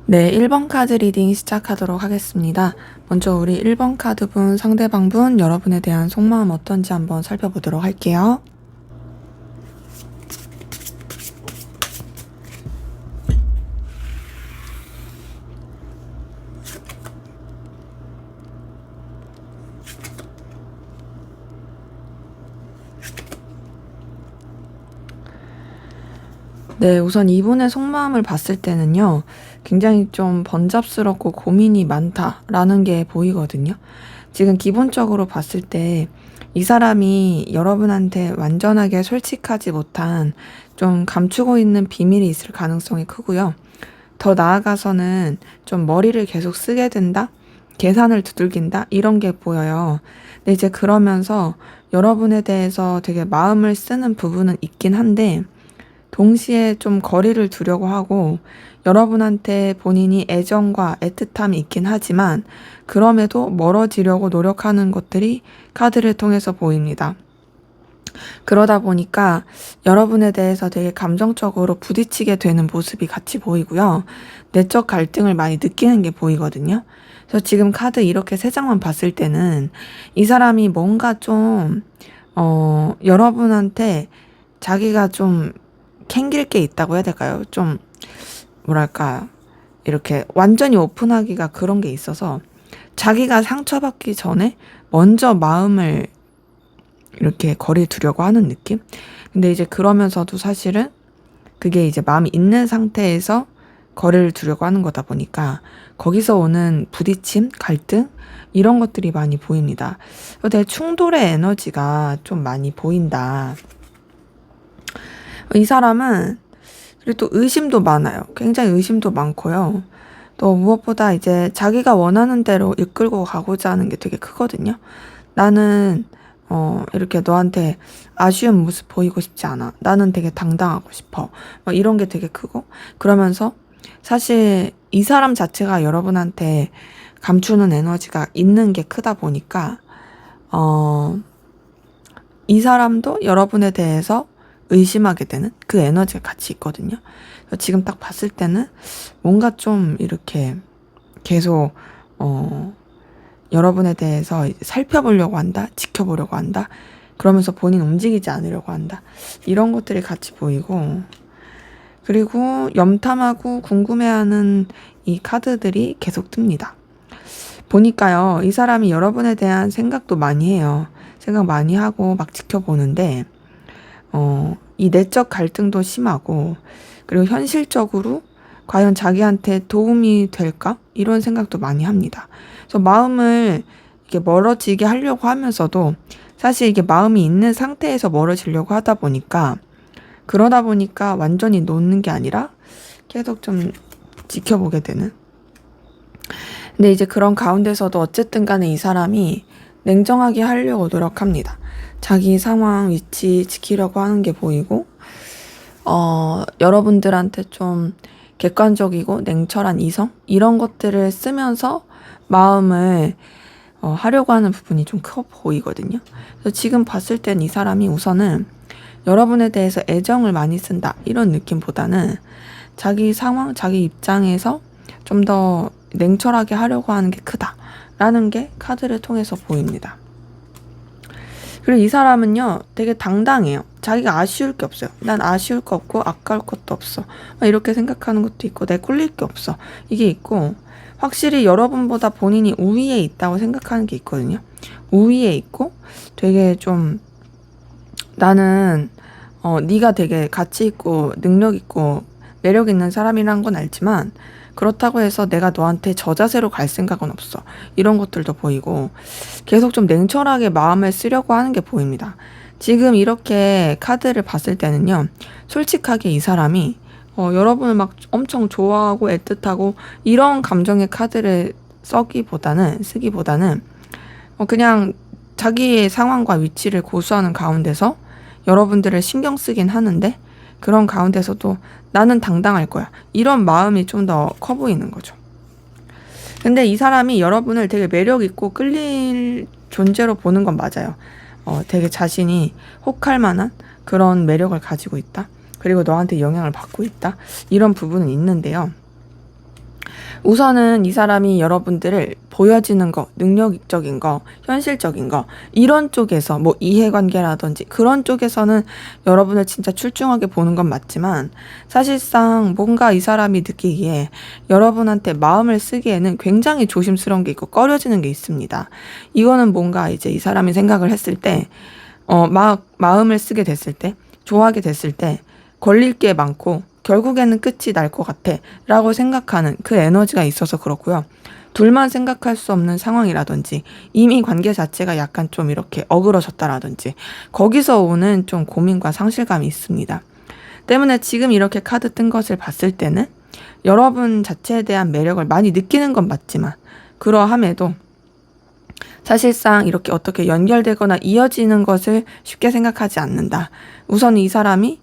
네, 1번 카드 리딩 시작하도록 하겠습니다. 먼저 우리 1번 카드분, 상대방분, 여러분에 대한 속마음 어떤지 한번 살펴보도록 할게요. 네, 우선 이분의 속마음을 봤을 때는요, 굉장히 좀 번잡스럽고 고민이 많다라는 게 보이거든요. 지금 기본적으로 봤을 때 이 사람이 여러분한테 완전하게 솔직하지 못한 좀 감추고 있는 비밀이 있을 가능성이 크고요. 더 나아가서는 좀 머리를 계속 쓰게 된다? 계산을 두들긴다? 이런 게 보여요. 근데 이제 그러면서 여러분에 대해서 되게 마음을 쓰는 부분은 있긴 한데, 동시에 좀 거리를 두려고 하고 여러분한테 본인이 애정과 애틋함이 있긴 하지만 그럼에도 멀어지려고 노력하는 것들이 카드를 통해서 보입니다. 그러다 보니까 여러분에 대해서 되게 감정적으로 부딪히게 되는 모습이 같이 보이고요. 내적 갈등을 많이 느끼는 게 보이거든요. 그래서 지금 카드 이렇게 세 장만 봤을 때는 이 사람이 뭔가 좀, 여러분한테 자기가 좀 캥길 게 있다고 해야 될까요? 좀 뭐랄까 이렇게 완전히 오픈하기가 그런 게 있어서 자기가 상처받기 전에 먼저 마음을 이렇게 거리 두려고 하는 느낌? 근데 이제 그러면서도 사실은 그게 이제 마음이 있는 상태에서 거리를 두려고 하는 거다 보니까 거기서 오는 부딪힘, 갈등 이런 것들이 많이 보입니다. 되게 충돌의 에너지가 좀 많이 보인다. 이 사람은 그리고 또 의심도 많아요. 굉장히 의심도 많고요. 또 무엇보다 이제 자기가 원하는 대로 이끌고 가고자 하는 게 되게 크거든요. 나는 이렇게 너한테 아쉬운 모습 보이고 싶지 않아. 나는 되게 당당하고 싶어. 이런 게 되게 크고 그러면서 사실 이 사람 자체가 여러분한테 감추는 에너지가 있는 게 크다 보니까 이 사람도 여러분에 대해서 의심하게 되는 그 에너지가 같이 있거든요. 지금 딱 봤을 때는 뭔가 좀 이렇게 계속 여러분에 대해서 살펴보려고 한다, 지켜보려고 한다, 그러면서 본인 움직이지 않으려고 한다. 이런 것들이 같이 보이고 그리고 염탐하고 궁금해하는 이 카드들이 계속 뜹니다. 보니까요, 이 사람이 여러분에 대한 생각도 많이 해요. 생각 많이 하고 막 지켜보는데 이 내적 갈등도 심하고 그리고 현실적으로 과연 자기한테 도움이 될까? 이런 생각도 많이 합니다. 그래서 마음을 이렇게 멀어지게 하려고 하면서도 사실 이게 마음이 있는 상태에서 멀어지려고 하다 보니까 그러다 보니까 완전히 놓는 게 아니라 계속 좀 지켜보게 되는. 근데 이제 그런 가운데서도 어쨌든 간에 이 사람이 냉정하게 하려고 노력합니다. 자기 상황, 위치 지키려고 하는 게 보이고, 여러분들한테 좀 객관적이고 냉철한 이성? 이런 것들을 쓰면서 마음을 하려고 하는 부분이 좀 커 보이거든요. 그래서 지금 봤을 땐 이 사람이 우선은 여러분에 대해서 애정을 많이 쓴다. 이런 느낌보다는 자기 상황, 자기 입장에서 좀 더 냉철하게 하려고 하는 게 크다라는 게 카드를 통해서 보입니다. 그리고 이 사람은요, 되게 당당해요. 자기가 아쉬울 게 없어요. 난 아쉬울 거 없고 아까울 것도 없어. 이렇게 생각하는 것도 있고 내 꿀릴 게 없어. 이게 있고 확실히 여러분보다 본인이 우위에 있다고 생각하는 게 있거든요. 우위에 있고 되게 좀 나는 네가 되게 가치 있고 능력 있고 매력 있는 사람이란 건 알지만 그렇다고 해서 내가 너한테 저자세로 갈 생각은 없어. 이런 것들도 보이고 계속 좀 냉철하게 마음을 쓰려고 하는 게 보입니다. 지금 이렇게 카드를 봤을 때는요. 솔직하게 이 사람이 여러분을 막 엄청 좋아하고 애틋하고 이런 감정의 카드를 쓰기보다는 그냥 자기의 상황과 위치를 고수하는 가운데서 여러분들을 신경 쓰긴 하는데 그런 가운데서도 나는 당당할 거야. 이런 마음이 좀 더 커 보이는 거죠. 근데 이 사람이 여러분을 되게 매력 있고 끌릴 존재로 보는 건 맞아요. 되게 자신이 혹할 만한 그런 매력을 가지고 있다. 그리고 너한테 영향을 받고 있다. 이런 부분은 있는데요. 우선은 이 사람이 여러분들을 보여지는 거, 능력적인 거, 현실적인 거, 이런 쪽에서 뭐 이해관계라든지 그런 쪽에서는 여러분을 진짜 출중하게 보는 건 맞지만, 사실상 뭔가 이 사람이 느끼기에 여러분한테 마음을 쓰기에는 굉장히 조심스러운 게 있고 꺼려지는 게 있습니다. 이거는 뭔가 이제 이 사람이 생각을 했을 때, 마음을 쓰게 됐을 때, 좋아하게 됐을 때 걸릴 게 많고 결국에는 끝이 날 것 같아 라고 생각하는 그 에너지가 있어서 그렇고요. 둘만 생각할 수 없는 상황이라든지 이미 관계 자체가 약간 좀 이렇게 어그러졌다라든지 거기서 오는 좀 고민과 상실감이 있습니다. 때문에 지금 이렇게 카드 뜬 것을 봤을 때는 여러분 자체에 대한 매력을 많이 느끼는 건 맞지만, 그러함에도 사실상 이렇게 어떻게 연결되거나 이어지는 것을 쉽게 생각하지 않는다. 우선 이 사람이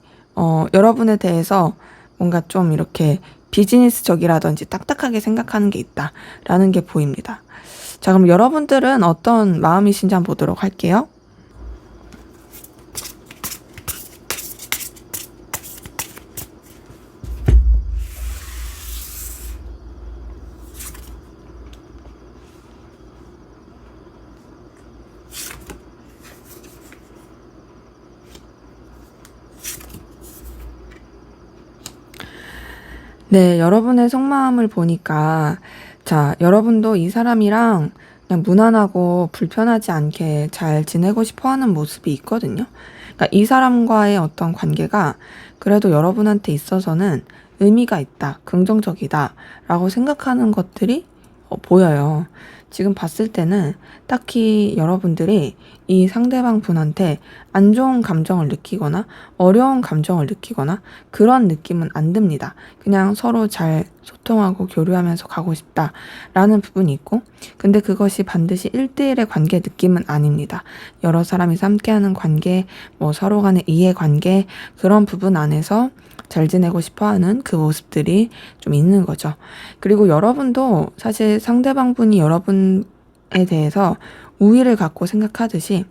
여러분에 대해서 뭔가 좀 이렇게 비즈니스적이라든지 딱딱하게 생각하는 게 있다라는 게 보입니다. 자, 그럼 여러분들은 어떤 마음이신지 한번 보도록 할게요. 네, 여러분의 속마음을 보니까, 자, 여러분도 이 사람이랑 그냥 무난하고 불편하지 않게 잘 지내고 싶어 하는 모습이 있거든요. 그러니까 이 사람과의 어떤 관계가 그래도 여러분한테 있어서는 의미가 있다, 긍정적이다 라고 생각하는 것들이 보여요. 지금 봤을 때는 딱히 여러분들이 이 상대방 분한테 안 좋은 감정을 느끼거나 어려운 감정을 느끼거나 그런 느낌은 안 듭니다. 그냥 서로 잘 소통하고 교류하면서 가고 싶다라는 부분이 있고, 근데 그것이 반드시 1대1의 관계 느낌은 아닙니다. 여러 사람이서 함께하는 관계, 뭐 서로 간의 이해관계, 그런 부분 안에서 잘 지내고 싶어 하는 그 모습들이 좀 있는 거죠. 그리고 여러분도 사실 상대방 분이 여러분에 대해서 우위를 갖고 생각하듯이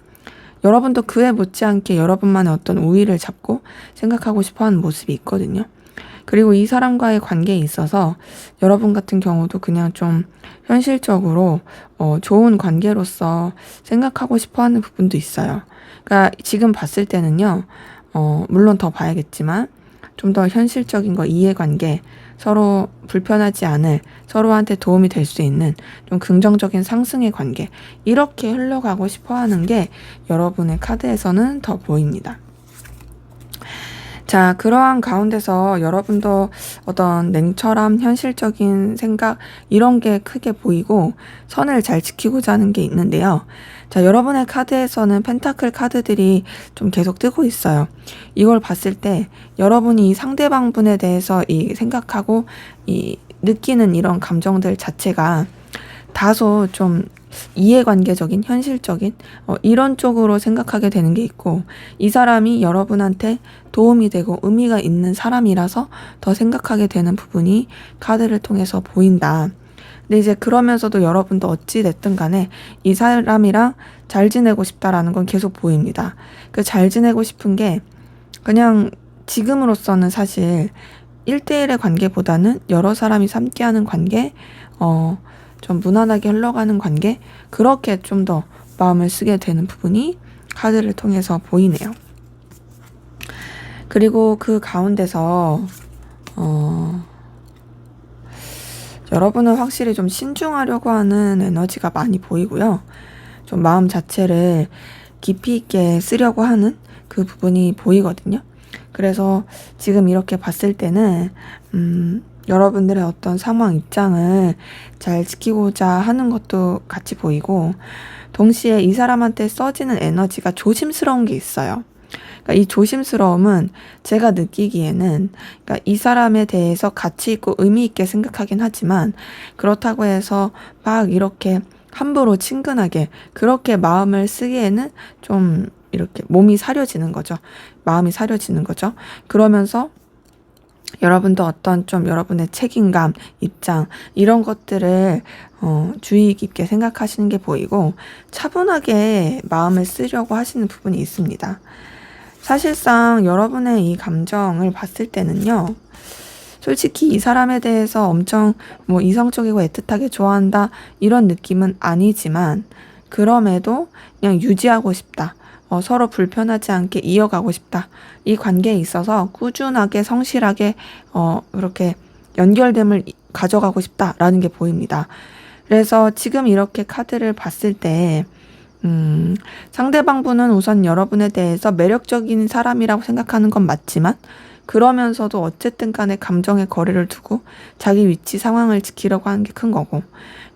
여러분도 그에 못지않게 여러분만의 어떤 우위를 잡고 생각하고 싶어 하는 모습이 있거든요. 그리고 이 사람과의 관계에 있어서 여러분 같은 경우도 그냥 좀 현실적으로 좋은 관계로서 생각하고 싶어 하는 부분도 있어요. 그러니까 지금 봤을 때는요, 물론 더 봐야겠지만 좀 더 현실적인 거, 이해관계, 서로 불편하지 않을, 서로한테 도움이 될 수 있는 좀 긍정적인 상승의 관계, 이렇게 흘러가고 싶어 하는 게 여러분의 카드에서는 더 보입니다. 자, 그러한 가운데서 여러분도 어떤 냉철함, 현실적인 생각, 이런 게 크게 보이고 선을 잘 지키고자 하는 게 있는데요. 자, 여러분의 카드에서는 펜타클 카드들이 좀 계속 뜨고 있어요. 이걸 봤을 때 여러분이 이 상대방 분에 대해서 이 생각하고 이 느끼는 이런 감정들 자체가 다소 좀 이해관계적인, 현실적인 이런 쪽으로 생각하게 되는 게 있고, 이 사람이 여러분한테 도움이 되고 의미가 있는 사람이라서 더 생각하게 되는 부분이 카드를 통해서 보인다. 근데 이제 그러면서도 여러분도 어찌 됐든 간에 이 사람이랑 잘 지내고 싶다라는 건 계속 보입니다. 그 잘 지내고 싶은 게 그냥 지금으로서는 사실 1대1의 관계보다는 여러 사람이 함께하는 관계, 좀 무난하게 흘러가는 관계, 그렇게 좀 더 마음을 쓰게 되는 부분이 카드를 통해서 보이네요. 그리고 그 가운데서 여러분은 확실히 좀 신중하려고 하는 에너지가 많이 보이고요. 좀 마음 자체를 깊이 있게 쓰려고 하는 그 부분이 보이거든요. 그래서 지금 이렇게 봤을 때는 여러분들의 어떤 상황 입장을 잘 지키고자 하는 것도 같이 보이고, 동시에 이 사람한테 써지는 에너지가 조심스러운 게 있어요. 그러니까 이 조심스러움은 제가 느끼기에는, 그러니까 이 사람에 대해서 가치 있고 의미 있게 생각하긴 하지만 그렇다고 해서 막 이렇게 함부로 친근하게 그렇게 마음을 쓰기에는 좀 이렇게 몸이 사려지는 거죠. 마음이 사려지는 거죠. 그러면서 여러분도 어떤 좀 여러분의 책임감, 입장, 이런 것들을 주의 깊게 생각하시는 게 보이고 차분하게 마음을 쓰려고 하시는 부분이 있습니다. 사실상 여러분의 이 감정을 봤을 때는요, 솔직히 이 사람에 대해서 엄청 뭐 이성적이고 애틋하게 좋아한다 이런 느낌은 아니지만 그럼에도 그냥 유지하고 싶다. 서로 불편하지 않게 이어가고 싶다. 이 관계에 있어서 꾸준하게 성실하게 그렇게 연결됨을 가져가고 싶다라는 게 보입니다. 그래서 지금 이렇게 카드를 봤을 때 상대방분은 우선 여러분에 대해서 매력적인 사람이라고 생각하는 건 맞지만 그러면서도 어쨌든 간에 감정의 거리를 두고 자기 위치 상황을 지키려고 하는 게 큰 거고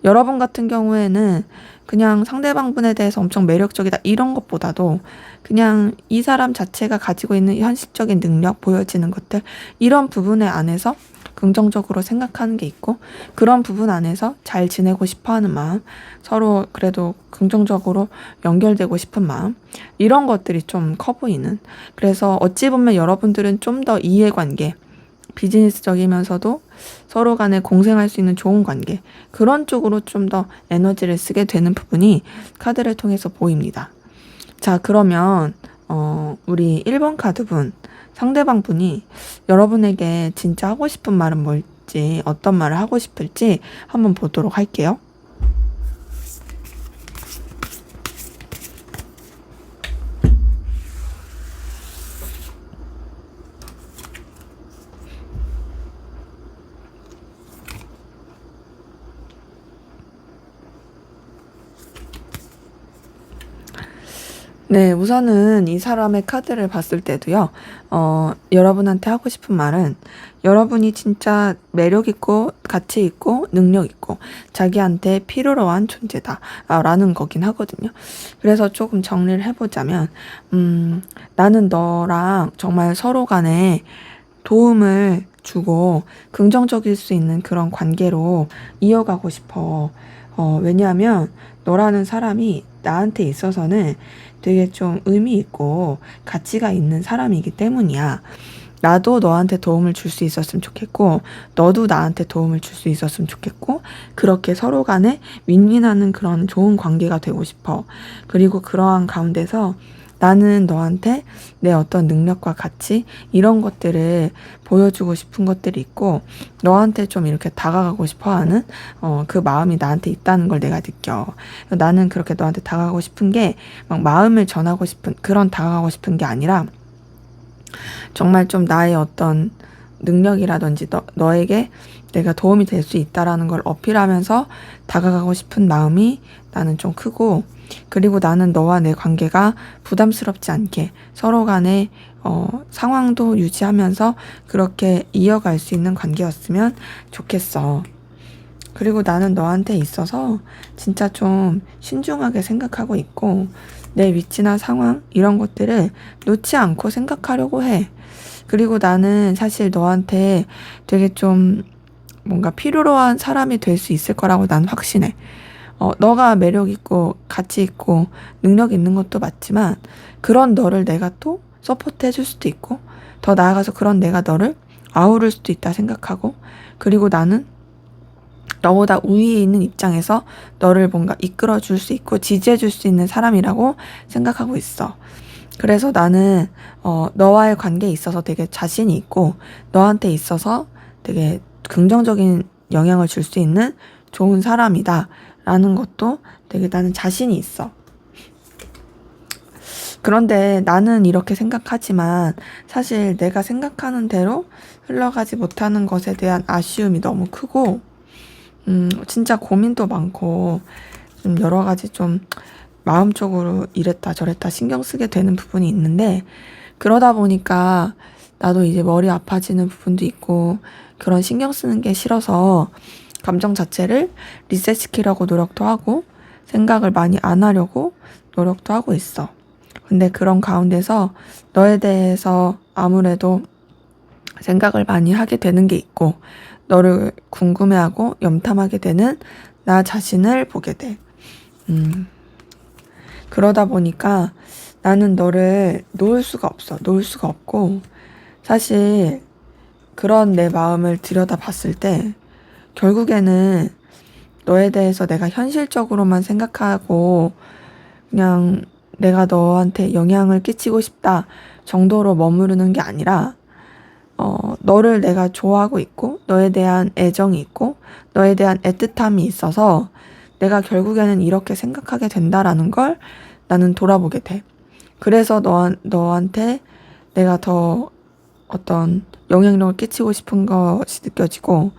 여러분 같은 경우에는 그냥 상대방분에 대해서 엄청 매력적이다 이런 것보다도 그냥 이 사람 자체가 가지고 있는 현실적인 능력, 보여지는 것들 이런 부분에 안에서 긍정적으로 생각하는 게 있고 그런 부분 안에서 잘 지내고 싶어하는 마음, 서로 그래도 긍정적으로 연결되고 싶은 마음 이런 것들이 좀 커 보이는 그래서 어찌 보면 여러분들은 좀 더 이해관계 비즈니스적이면서도 서로 간에 공생할 수 있는 좋은 관계 그런 쪽으로 좀 더 에너지를 쓰게 되는 부분이 카드를 통해서 보입니다. 자 그러면 우리 1번 카드분 상대방 분이 여러분에게 진짜 하고 싶은 말은 뭘지 어떤 말을 하고 싶을지 한번 보도록 할게요. 네, 우선은 이 사람의 카드를 봤을 때도요, 여러분한테 하고 싶은 말은 여러분이 진짜 매력 있고, 가치 있고, 능력 있고, 자기한테 필요로 한 존재다, 라는 거긴 하거든요. 그래서 조금 정리를 해보자면, 나는 너랑 정말 서로 간에 도움을 주고 긍정적일 수 있는 그런 관계로 이어가고 싶어. 왜냐하면 너라는 사람이 나한테 있어서는 되게 좀 의미 있고 가치가 있는 사람이기 때문이야. 나도 너한테 도움을 줄 수 있었으면 좋겠고, 너도 나한테 도움을 줄 수 있었으면 좋겠고, 그렇게 서로 간에 윈윈하는 그런 좋은 관계가 되고 싶어. 그리고 그러한 가운데서 나는 너한테 내 어떤 능력과 가치 이런 것들을 보여주고 싶은 것들이 있고 너한테 좀 이렇게 다가가고 싶어 하는 그 마음이 나한테 있다는 걸 내가 느껴. 나는 그렇게 너한테 다가가고 싶은 게 막 마음을 전하고 싶은 그런 다가가고 싶은 게 아니라 정말 좀 나의 어떤 능력이라든지 너에게 내가 도움이 될 수 있다라는 걸 어필하면서 다가가고 싶은 마음이 나는 좀 크고 그리고 나는 너와 내 관계가 부담스럽지 않게 서로 간에 상황도 유지하면서 그렇게 이어갈 수 있는 관계였으면 좋겠어. 그리고 나는 너한테 있어서 진짜 좀 신중하게 생각하고 있고 내 위치나 상황 이런 것들을 놓지 않고 생각하려고 해. 그리고 나는 사실 너한테 되게 좀 뭔가 필요로 한 사람이 될 수 있을 거라고 난 확신해. 너가 매력 있고 가치 있고 능력 있는 것도 맞지만 그런 너를 내가 또 서포트 해줄 수도 있고 더 나아가서 그런 내가 너를 아우를 수도 있다 생각하고 그리고 나는 너보다 우위에 있는 입장에서 너를 뭔가 이끌어 줄 수 있고 지지해 줄 수 있는 사람이라고 생각하고 있어. 그래서 나는 너와의 관계에 있어서 되게 자신이 있고 너한테 있어서 되게 긍정적인 영향을 줄 수 있는 좋은 사람이다 라는 것도 되게 나는 자신이 있어. 그런데 나는 이렇게 생각하지만 사실 내가 생각하는 대로 흘러가지 못하는 것에 대한 아쉬움이 너무 크고 진짜 고민도 많고 좀 여러 가지 좀 마음적으로 이랬다 저랬다 신경 쓰게 되는 부분이 있는데 그러다 보니까 나도 이제 머리 아파지는 부분도 있고 그런 신경 쓰는 게 싫어서 감정 자체를 리셋시키려고 노력도 하고 생각을 많이 안 하려고 노력도 하고 있어. 근데 그런 가운데서 너에 대해서 아무래도 생각을 많이 하게 되는 게 있고 너를 궁금해하고 염탐하게 되는 나 자신을 보게 돼. 그러다 보니까 나는 너를 놓을 수가 없어. 놓을 수가 없고 사실 그런 내 마음을 들여다 봤을 때 결국에는 너에 대해서 내가 현실적으로만 생각하고 그냥 내가 너한테 영향을 끼치고 싶다 정도로 머무르는 게 아니라 너를 내가 좋아하고 있고 너에 대한 애정이 있고 너에 대한 애틋함이 있어서 내가 결국에는 이렇게 생각하게 된다라는 걸 나는 돌아보게 돼. 그래서 너한테 내가 더 어떤 영향력을 끼치고 싶은 것이 느껴지고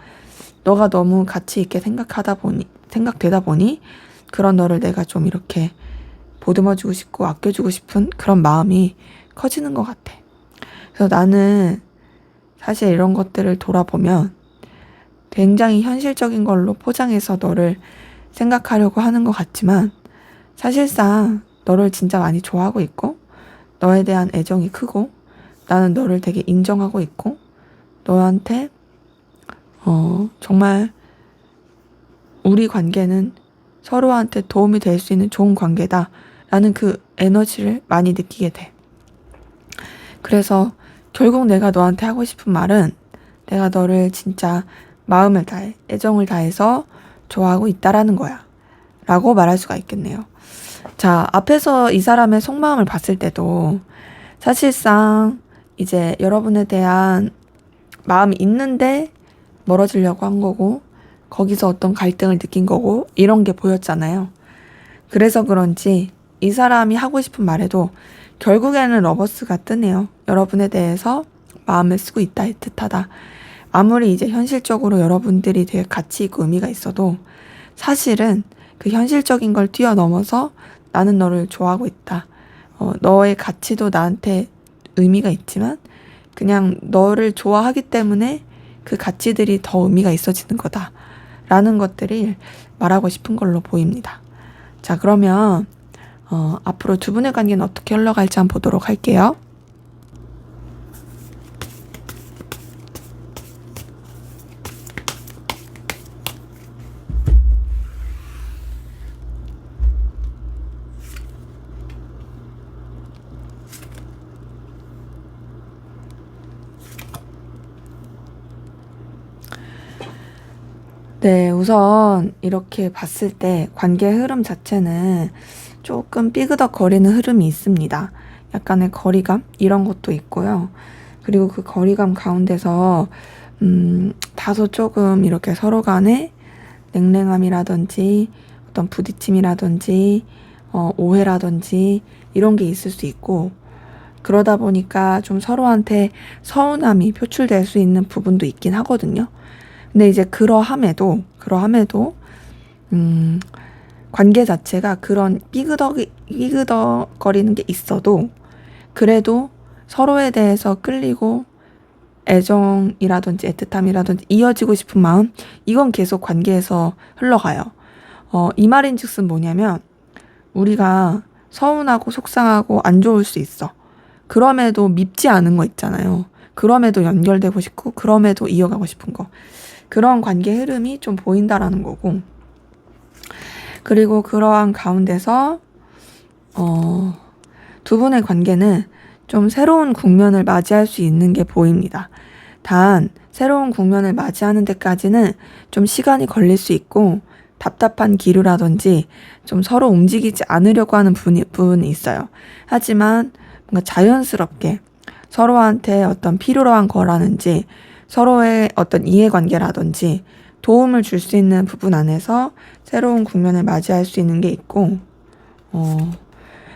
너가 너무 가치 있게 생각되다 보니 그런 너를 내가 좀 이렇게 보듬어주고 싶고 아껴주고 싶은 그런 마음이 커지는 것 같아. 그래서 나는 사실 이런 것들을 돌아보면 굉장히 현실적인 걸로 포장해서 너를 생각하려고 하는 것 같지만 사실상 너를 진짜 많이 좋아하고 있고 너에 대한 애정이 크고 나는 너를 되게 인정하고 있고 너한테 정말 우리 관계는 서로한테 도움이 될 수 있는 좋은 관계다 라는 그 에너지를 많이 느끼게 돼. 그래서 결국 내가 너한테 하고 싶은 말은 내가 너를 진짜 마음을 다해 애정을 다해서 좋아하고 있다라는 거야 라고 말할 수가 있겠네요. 자, 앞에서 이 사람의 속마음을 봤을 때도 사실상 이제 여러분에 대한 마음이 있는데 멀어지려고 한 거고 거기서 어떤 갈등을 느낀 거고 이런 게 보였잖아요. 그래서 그런지 이 사람이 하고 싶은 말에도 결국에는 러버스가 뜨네요. 여러분에 대해서 마음을 쓰고 있다, 애틋하다. 아무리 이제 현실적으로 여러분들이 되게 가치 있고 의미가 있어도 사실은 그 현실적인 걸 뛰어넘어서 나는 너를 좋아하고 있다. 너의 가치도 나한테 의미가 있지만 그냥 너를 좋아하기 때문에 그 가치들이 더 의미가 있어지는 거다. 라는 것들이 말하고 싶은 걸로 보입니다. 자, 그러면 앞으로 두 분의 관계는 어떻게 흘러갈지 한번 보도록 할게요. 네, 우선 이렇게 봤을 때 관계 흐름 자체는 조금 삐그덕거리는 흐름이 있습니다. 약간의 거리감 이런 것도 있고요. 그리고 그 거리감 가운데서 다소 조금 이렇게 서로 간에 냉랭함이라든지 어떤 부딪힘이라든지 오해라든지 이런 게 있을 수 있고 그러다 보니까 좀 서로한테 서운함이 표출될 수 있는 부분도 있긴 하거든요. 근데 이제 그러함에도 관계 자체가 그런 삐그덕거리는 게 있어도 그래도 서로에 대해서 끌리고 애정이라든지 애틋함이라든지 이어지고 싶은 마음 이건 계속 관계에서 흘러가요. 이 말인즉슨 뭐냐면 우리가 서운하고 속상하고 안 좋을 수 있어. 그럼에도 밉지 않은 거 있잖아요. 그럼에도 연결되고 싶고 그럼에도 이어가고 싶은 거. 그런 관계 흐름이 좀 보인다라는 거고 그리고 그러한 가운데서 두 분의 관계는 좀 새로운 국면을 맞이할 수 있는 게 보입니다. 단 새로운 국면을 맞이하는 데까지는 좀 시간이 걸릴 수 있고 답답한 기류라든지 좀 서로 움직이지 않으려고 하는 부분이 있어요. 하지만 뭔가 자연스럽게 서로한테 어떤 필요로 한 거라든지 서로의 어떤 이해관계라든지 도움을 줄 수 있는 부분 안에서 새로운 국면을 맞이할 수 있는 게 있고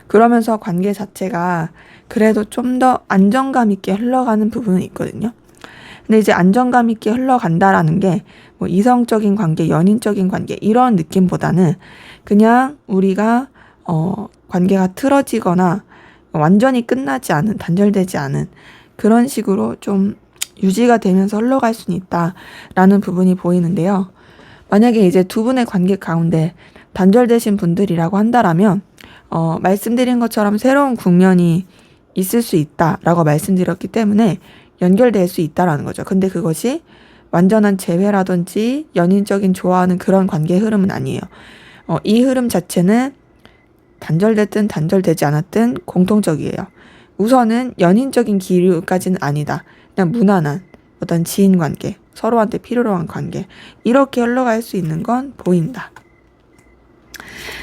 그러면서 관계 자체가 그래도 좀 더 안정감 있게 흘러가는 부분은 있거든요. 근데 이제 안정감 있게 흘러간다라는 게 뭐 이성적인 관계, 연인적인 관계 이런 느낌보다는 그냥 우리가 관계가 틀어지거나 완전히 끝나지 않은, 단절되지 않은 그런 식으로 좀 유지가 되면서 흘러갈 수는 있다라는 부분이 보이는데요. 만약에 이제 두 분의 관계 가운데 단절되신 분들이라고 한다라면 말씀드린 것처럼 새로운 국면이 있을 수 있다라고 말씀드렸기 때문에 연결될 수 있다라는 거죠. 근데 그것이 완전한 재회라든지 연인적인 좋아하는 그런 관계 흐름은 아니에요. 이 흐름 자체는 단절됐든 단절되지 않았든 공통적이에요. 우선은 연인적인 기류까지는 아니다. 그냥 무난한 어떤 지인 관계, 서로한테 필요로 한 관계 이렇게 흘러갈 수 있는 건 보인다.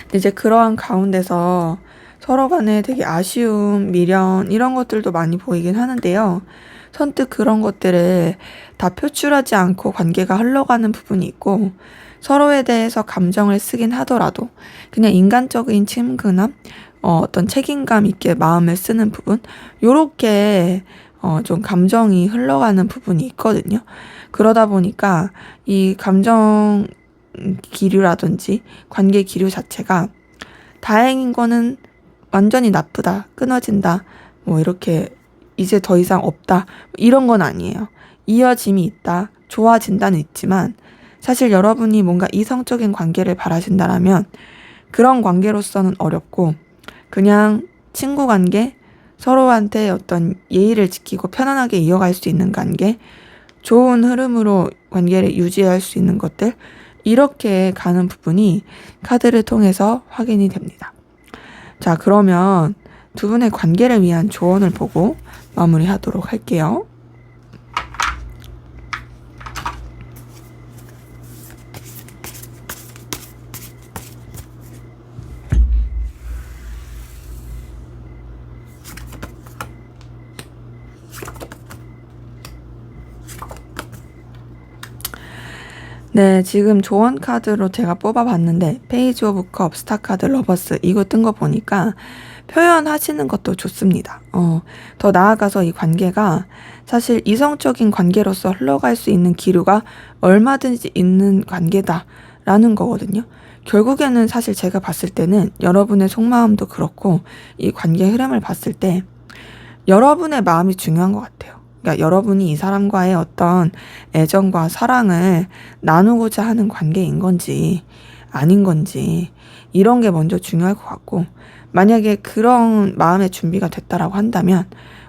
근데 이제 그러한 가운데서 서로 간에 되게 아쉬움, 미련 이런 것들도 많이 보이긴 하는데요. 선뜻 그런 것들을 다 표출하지 않고 관계가 흘러가는 부분이 있고, 서로에 대해서 감정을 쓰긴 하더라도 그냥 인간적인 친근함, 어떤 책임감 있게 마음을 쓰는 부분, 요렇게 좀 감정이 흘러가는 부분이 있거든요. 그러다 보니까 이 감정 기류라든지 관계 기류 자체가 다행인 거는 완전히 나쁘다, 끊어진다, 뭐 이렇게 이제 더 이상 없다, 이런 건 아니에요. 이어짐이 있다, 좋아진다는 있지만 사실 여러분이 뭔가 이성적인 관계를 바라신다라면 그런 관계로서는 어렵고, 그냥 친구 관계, 서로한테 어떤 예의를 지키고 편안하게 이어갈 수 있는 관계, 좋은 흐름으로 관계를 유지할 수 있는 것들, 이렇게 가는 부분이 카드를 통해서 확인이 됩니다. 자, 그러면 두 분의 관계를 위한 조언을 보고 마무리하도록 할게요. 네, 지금 조언 카드로 제가 뽑아봤는데 페이지 오브 컵, 스타 카드, 러버스 이거 뜬 거 보니까 표현하시는 것도 좋습니다. 더 나아가서 이 관계가 사실 이성적인 관계로서 흘러갈 수 있는 기류가 얼마든지 있는 관계다라는 거거든요. 결국에는 사실 제가 봤을 때는 여러분의 속마음도 그렇고 이 관계 흐름을 봤을 때 여러분의 마음이 중요한 것 같아요. 그러니까 여러분이 이 사람과의 어떤 애정과 사랑을 나누고자 하는 관계인 건지 아닌 건지 이런 게 먼저 중요할 것 같고, 만약에 그런 마음의 준비가 됐다라고 한다면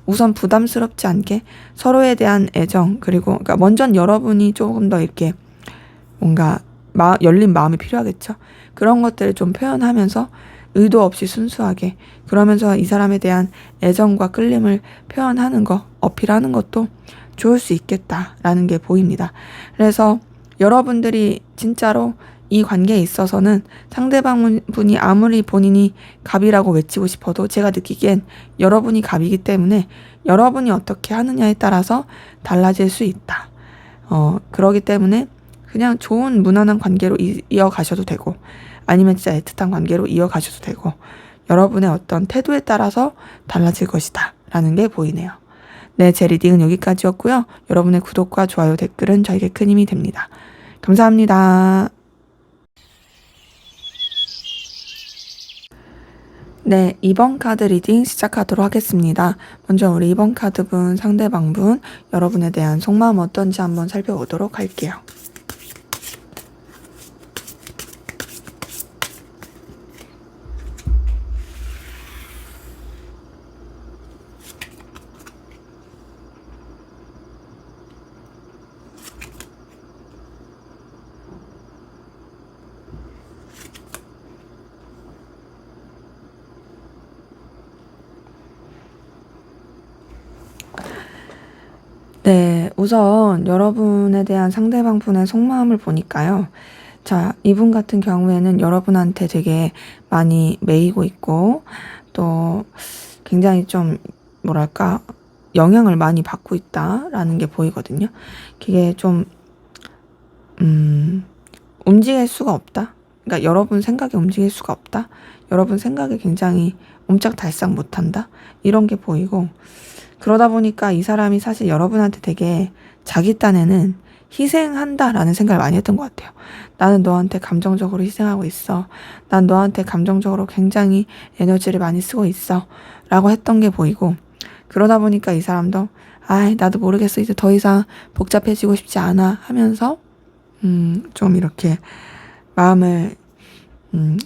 우선 부담스럽지 않게 서로에 대한 애정, 그리고 그러니까 먼저 여러분이 조금 더 이렇게 뭔가 열린 마음이 필요하겠죠. 그런 것들을 좀 표현하면서 의도 없이 순수하게, 그러면서 이 사람에 대한 애정과 끌림을 표현하는 거, 어필하는 것도 좋을 수 있겠다라는 게 보입니다. 그래서 여러분들이 진짜로 이 관계에 있어서는 상대방분이 아무리 본인이 갑이라고 외치고 싶어도 제가 느끼기엔 여러분이 갑이기 때문에 여러분이 어떻게 하느냐에 따라서 달라질 수 있다. 그러기 때문에 그냥 좋은 무난한 관계로 이어가셔도 되고, 아니면 진짜 애틋한 관계로 이어가셔도 되고, 여러분의 어떤 태도에 따라서 달라질 것이다 라는 게 보이네요. 네, 제 리딩은 여기까지였고요. 여러분의 구독과 좋아요, 댓글은 저에게 큰 힘이 됩니다. 감사합니다. 네, 2번 카드 리딩 시작하도록 하겠습니다. 먼저 우리 2번 카드분, 상대방분, 여러분에 대한 속마음 어떤지 한번 살펴보도록 할게요. 네, 우선 여러분에 대한 상대방 분의 속마음을 보니까요. 자, 이분 같은 경우에는 여러분한테 되게 많이 매이고 있고, 또 굉장히 좀, 뭐랄까, 영향을 많이 받고 있다라는 게 보이거든요. 그게 좀, 움직일 수가 없다. 그러니까 여러분 생각에 움직일 수가 없다. 여러분 생각에 굉장히 옴짝달싹 못한다. 이런 게 보이고, 그러다 보니까 이 사람이 사실 여러분한테 되게 자기 딴에는 희생한다라는 생각을 많이 했던 것 같아요. 나는 너한테 감정적으로 희생하고 있어. 난 너한테 감정적으로 굉장히 에너지를 많이 쓰고 있어. 라고 했던 게 보이고, 그러다 보니까 이 사람도 아이 나도 모르겠어, 이제 더 이상 복잡해지고 싶지 않아 하면서 좀 이렇게 마음을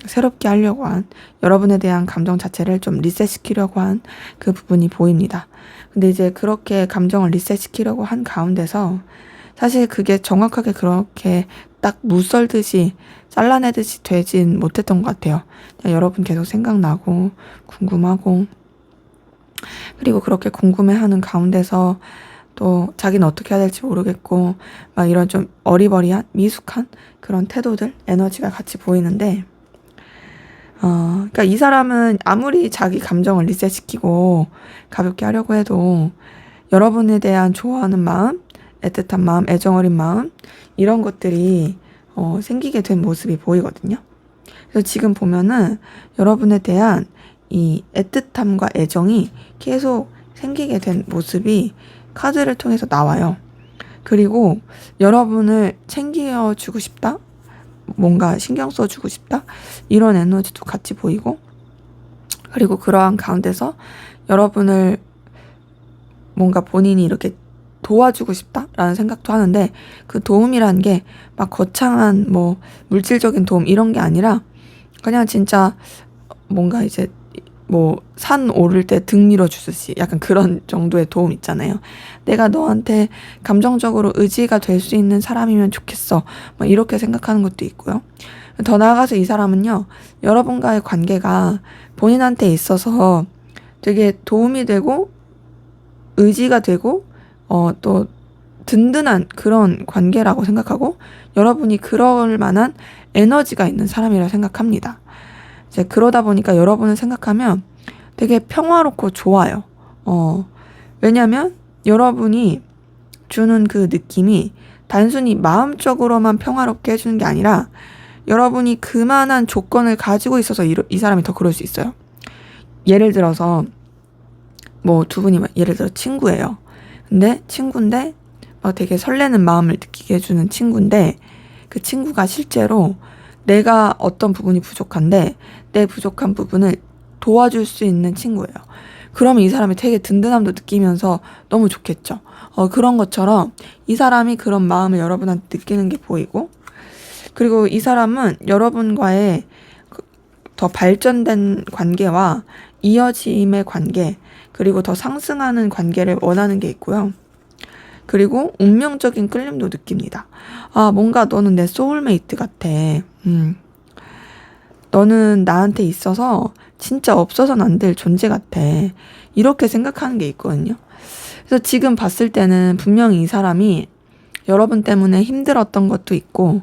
새롭게 하려고 한, 여러분에 대한 감정 자체를 좀 리셋시키려고 한 그 부분이 보입니다. 근데 이제 그렇게 감정을 리셋시키려고 한 가운데서 사실 그게 정확하게 그렇게 딱 무썰듯이 잘라내듯이 되진 못했던 것 같아요. 그냥 여러분 계속 생각나고 궁금하고, 그리고 그렇게 궁금해하는 가운데서 또 자기는 어떻게 해야 될지 모르겠고 막 이런 좀 어리버리한 미숙한 그런 태도들, 에너지가 같이 보이는데, 그러니까 이 사람은 아무리 자기 감정을 리셋시키고 가볍게 하려고 해도 여러분에 대한 좋아하는 마음, 애틋한 마음, 애정어린 마음 이런 것들이 생기게 된 모습이 보이거든요. 그래서 지금 보면은 여러분에 대한 이 애틋함과 애정이 계속 생기게 된 모습이 카드를 통해서 나와요. 그리고 여러분을 챙겨주고 싶다? 뭔가 신경 써주고 싶다? 이런 에너지도 같이 보이고, 그리고 그러한 가운데서 여러분을 뭔가 본인이 이렇게 도와주고 싶다라는 생각도 하는데, 그 도움이란 게 막 거창한 뭐 물질적인 도움 이런 게 아니라 그냥 진짜 뭔가 이제 뭐 산 오를 때 등 밀어주듯이 약간 그런 정도의 도움 있잖아요. 내가 너한테 감정적으로 의지가 될 수 있는 사람이면 좋겠어. 뭐 이렇게 생각하는 것도 있고요. 더 나아가서 이 사람은요, 여러분과의 관계가 본인한테 있어서 되게 도움이 되고 의지가 되고 또 든든한 그런 관계라고 생각하고, 여러분이 그럴 만한 에너지가 있는 사람이라 생각합니다. 이제 그러다 보니까 여러분을 생각하면 되게 평화롭고 좋아요. 왜냐면 여러분이 주는 그 느낌이 단순히 마음적으로만 평화롭게 해주는 게 아니라 여러분이 그만한 조건을 가지고 있어서 이 사람이 더 그럴 수 있어요. 예를 들어서 뭐 두 분이 예를 들어 친구예요. 근데 친구인데 되게 설레는 마음을 느끼게 해주는 친구인데, 그 친구가 실제로 내가 어떤 부분이 부족한데 내 부족한 부분을 도와줄 수 있는 친구예요. 그러면 이 사람이 되게 든든함도 느끼면서 너무 좋겠죠. 그런 것처럼 이 사람이 그런 마음을 여러분한테 느끼는 게 보이고, 그리고 이 사람은 여러분과의 더 발전된 관계와 이어짐의 관계, 그리고 더 상승하는 관계를 원하는 게 있고요. 그리고 운명적인 끌림도 느낍니다. 뭔가 너는 내 소울메이트 같아. 너는 나한테 있어서 진짜 없어서는 안 될 존재 같아. 이렇게 생각하는 게 있거든요. 그래서 지금 봤을 때는 분명히 이 사람이 여러분 때문에 힘들었던 것도 있고,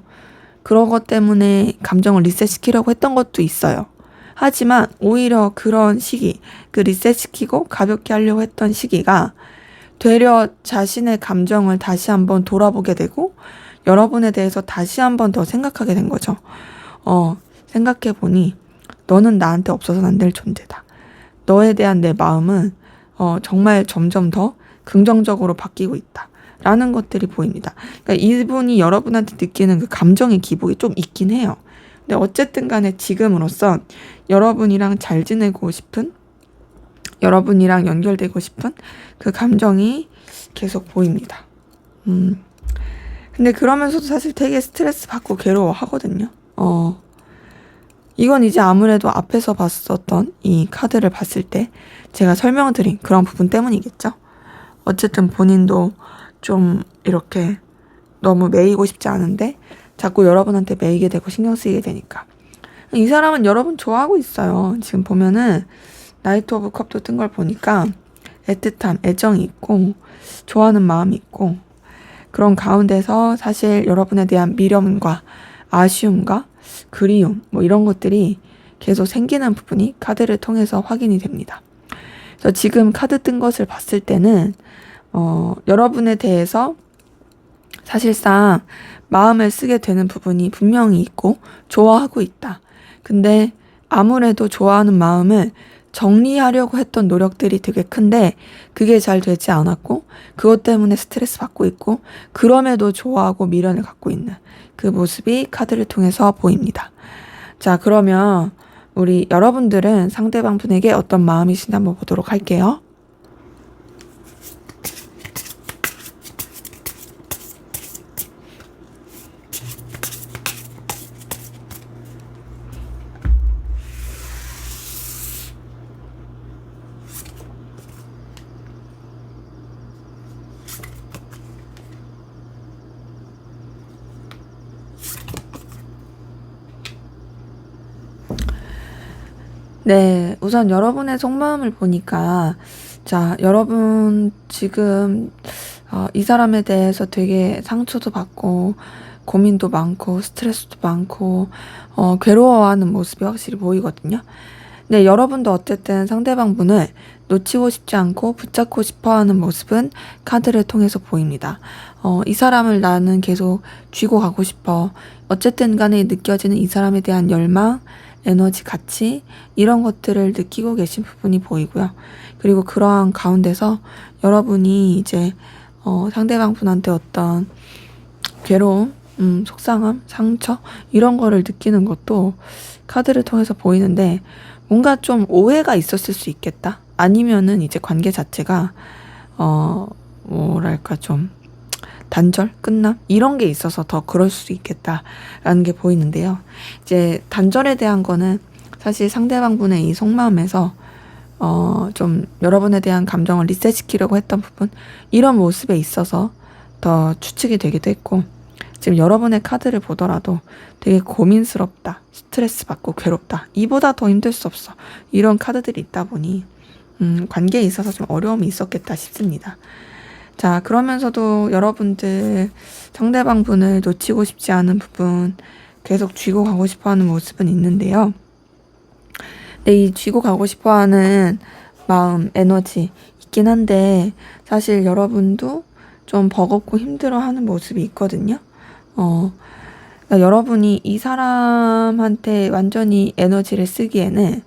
그런 것 때문에 감정을 리셋시키려고 했던 것도 있어요. 하지만 오히려 그런 시기, 그 리셋시키고 가볍게 하려고 했던 시기가 되려 자신의 감정을 다시 한번 돌아보게 되고 여러분에 대해서 다시 한번 더 생각하게 된 거죠. 생각해보니 너는 나한테 없어서는 안 될 존재다. 너에 대한 내 마음은 정말 점점 더 긍정적으로 바뀌고 있다. 라는 것들이 보입니다. 그러니까 이분이 여러분한테 느끼는 그 감정의 기복이 좀 있긴 해요. 근데 어쨌든 간에 지금으로서 여러분이랑 잘 지내고 싶은, 여러분이랑 연결되고 싶은 그 감정이 계속 보입니다. 근데 그러면서도 사실 되게 스트레스 받고 괴로워하거든요. 이건 이제 아무래도 앞에서 봤었던 이 카드를 봤을 때 제가 설명드린 그런 부분 때문이겠죠. 어쨌든 본인도 좀 이렇게 너무 매이고 싶지 않은데 자꾸 여러분한테 매이게 되고 신경 쓰이게 되니까. 이 사람은 여러분 좋아하고 있어요. 지금 보면은 나이트 오브 컵도 뜬 걸 보니까 애틋함, 애정이 있고 좋아하는 마음이 있고, 그런 가운데서 사실 여러분에 대한 미련과 아쉬움과 그리움 뭐 이런 것들이 계속 생기는 부분이 카드를 통해서 확인이 됩니다. 그래서 지금 카드 뜬 것을 봤을 때는 여러분에 대해서 사실상 마음을 쓰게 되는 부분이 분명히 있고 좋아하고 있다. 근데 아무래도 좋아하는 마음을 정리하려고 했던 노력들이 되게 큰데 그게 잘 되지 않았고, 그것 때문에 스트레스 받고 있고, 그럼에도 좋아하고 미련을 갖고 있는 그 모습이 카드를 통해서 보입니다. 자, 그러면 우리 여러분들은 상대방 분에게 어떤 마음이신지 한번 보도록 할게요. 네, 우선 여러분의 속마음을 보니까, 자, 여러분 지금 이 사람에 대해서 되게 상처도 받고 고민도 많고 스트레스도 많고 괴로워하는 모습이 확실히 보이거든요. 네, 여러분도 어쨌든 상대방 분을 놓치고 싶지 않고 붙잡고 싶어 하는 모습은 카드를 통해서 보입니다. 이 사람을 나는 계속 쥐고 가고 싶어. 어쨌든 간에 느껴지는 이 사람에 대한 열망, 에너지, 가치, 이런 것들을 느끼고 계신 부분이 보이고요. 그리고 그러한 가운데서 여러분이 이제 상대방 분한테 어떤 괴로움, 속상함, 상처 이런 거를 느끼는 것도 카드를 통해서 보이는데 뭔가 좀 오해가 있었을 수 있겠다. 아니면은 이제 관계 자체가 뭐랄까 좀 단절, 끝남 이런 게 있어서 더 그럴 수 있겠다라는 게 보이는데요. 이제 단절에 대한 거는 사실 상대방분의 이 속마음에서 좀 여러분에 대한 감정을 리셋시키려고 했던 부분 이런 모습에 있어서 더 추측이 되기도 했고 지금 여러분의 카드를 보더라도 되게 고민스럽다, 스트레스 받고 괴롭다, 이보다 더 힘들 수 없어 이런 카드들이 있다 보니 관계에 있어서 좀 어려움이 있었겠다 싶습니다. 자, 그러면서도 여러분들 상대방 분을 놓치고 싶지 않은 부분 계속 쥐고 가고 싶어하는 모습은 있는데요. 근데 이 쥐고 가고 싶어하는 마음, 에너지 있긴 한데 사실 여러분도 좀 버겁고 힘들어하는 모습이 있거든요. 그러니까 여러분이 이 사람한테 완전히 에너지를 쓰기에는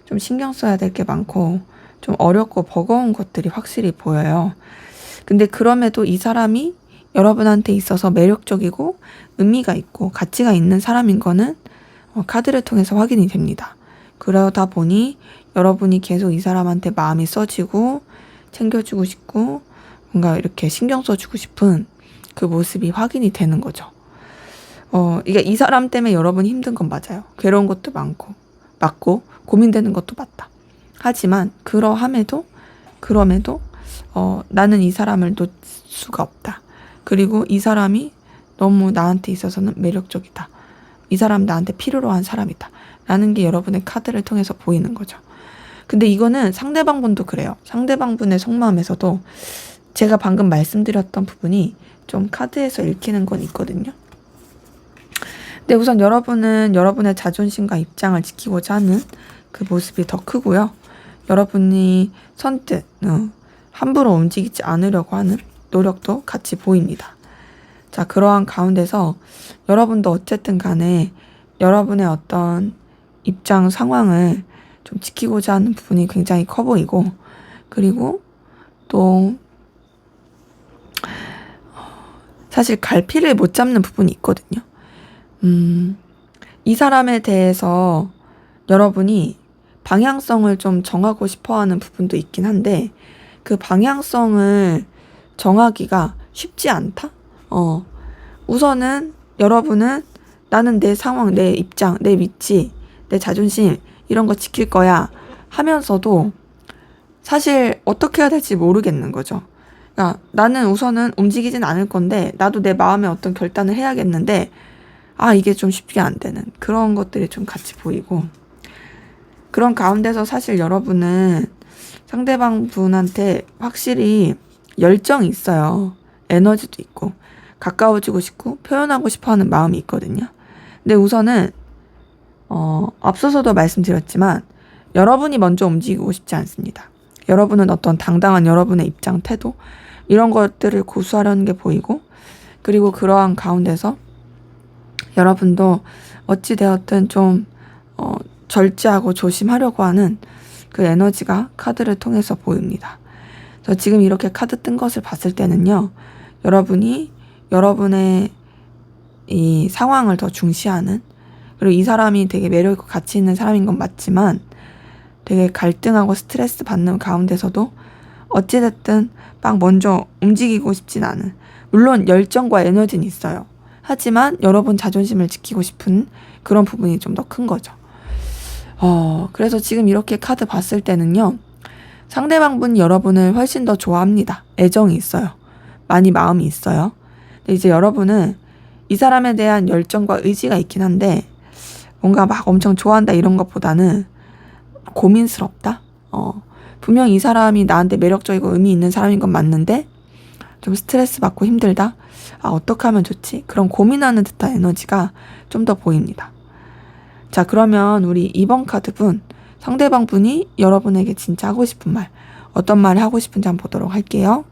좀 신경 써야 될 게 많고 좀 어렵고 버거운 것들이 확실히 보여요. 근데 그럼에도 이 사람이 여러분한테 있어서 매력적이고 의미가 있고 가치가 있는 사람인 거는 카드를 통해서 확인이 됩니다. 그러다 보니 여러분이 계속 이 사람한테 마음이 써지고 챙겨주고 싶고 뭔가 이렇게 신경 써주고 싶은 그 모습이 확인이 되는 거죠. 이게 이 사람 때문에 여러분이 힘든 건 맞아요. 괴로운 것도 맞고 고민되는 것도 맞다. 하지만 그럼에도 나는 이 사람을 놓을 수가 없다. 그리고 이 사람이 너무 나한테 있어서는 매력적이다. 이 사람 나한테 필요로 한 사람이다. 라는 게 여러분의 카드를 통해서 보이는 거죠. 근데 이거는 상대방분도 그래요. 상대방분의 속마음에서도 제가 방금 말씀드렸던 부분이 좀 카드에서 읽히는 건 있거든요. 근데 우선 여러분은 여러분의 자존심과 입장을 지키고자 하는 그 모습이 더 크고요. 여러분이 선뜻 함부로 움직이지 않으려고 하는 노력도 같이 보입니다. 자, 그러한 가운데서 여러분도 어쨌든 간에 여러분의 어떤 입장 상황을 좀 지키고자 하는 부분이 굉장히 커 보이고 그리고 또 사실 갈피를 못 잡는 부분이 있거든요. 이 사람에 대해서 여러분이 방향성을 좀 정하고 싶어 하는 부분도 있긴 한데 그 방향성을 정하기가 쉽지 않다? 우선은 여러분은 나는 내 상황, 내 입장, 내 위치, 내 자존심 이런 거 지킬 거야 하면서도 사실 어떻게 해야 될지 모르겠는 거죠. 그러니까 나는 우선은 움직이진 않을 건데 나도 내 마음에 어떤 결단을 해야겠는데 이게 좀 쉽게 안 되는 그런 것들이 좀 같이 보이고 그런 가운데서 사실 여러분은 상대방 분한테 확실히 열정이 있어요. 에너지도 있고 가까워지고 싶고 표현하고 싶어 하는 마음이 있거든요. 근데 우선은 앞서서도 말씀드렸지만 여러분이 먼저 움직이고 싶지 않습니다. 여러분은 어떤 당당한 여러분의 입장, 태도 이런 것들을 고수하려는 게 보이고 그리고 그러한 가운데서 여러분도 어찌되었든 좀 절제하고 조심하려고 하는 그 에너지가 카드를 통해서 보입니다. 그래서 지금 이렇게 카드 뜬 것을 봤을 때는요. 여러분이 여러분의 이 상황을 더 중시하는 그리고 이 사람이 되게 매력있고 가치 있는 사람인 건 맞지만 되게 갈등하고 스트레스 받는 가운데서도 어찌됐든 막 먼저 움직이고 싶진 않은 물론 열정과 에너지는 있어요. 하지만 여러분 자존심을 지키고 싶은 그런 부분이 좀 더 큰 거죠. 그래서 지금 이렇게 카드 봤을 때는요. 상대방분이 여러분을 훨씬 더 좋아합니다. 애정이 있어요. 많이 마음이 있어요. 근데 이제 여러분은 이 사람에 대한 열정과 의지가 있긴 한데 뭔가 막 엄청 좋아한다 이런 것보다는 고민스럽다. 분명 이 사람이 나한테 매력적이고 의미 있는 사람인 건 맞는데 좀 스트레스 받고 힘들다. 어떻게 하면 좋지? 그런 고민하는 듯한 에너지가 좀 더 보입니다. 자, 그러면 우리 2번 카드분 상대방 분이 여러분에게 진짜 하고 싶은 말 어떤 말을 하고 싶은지 한번 보도록 할게요.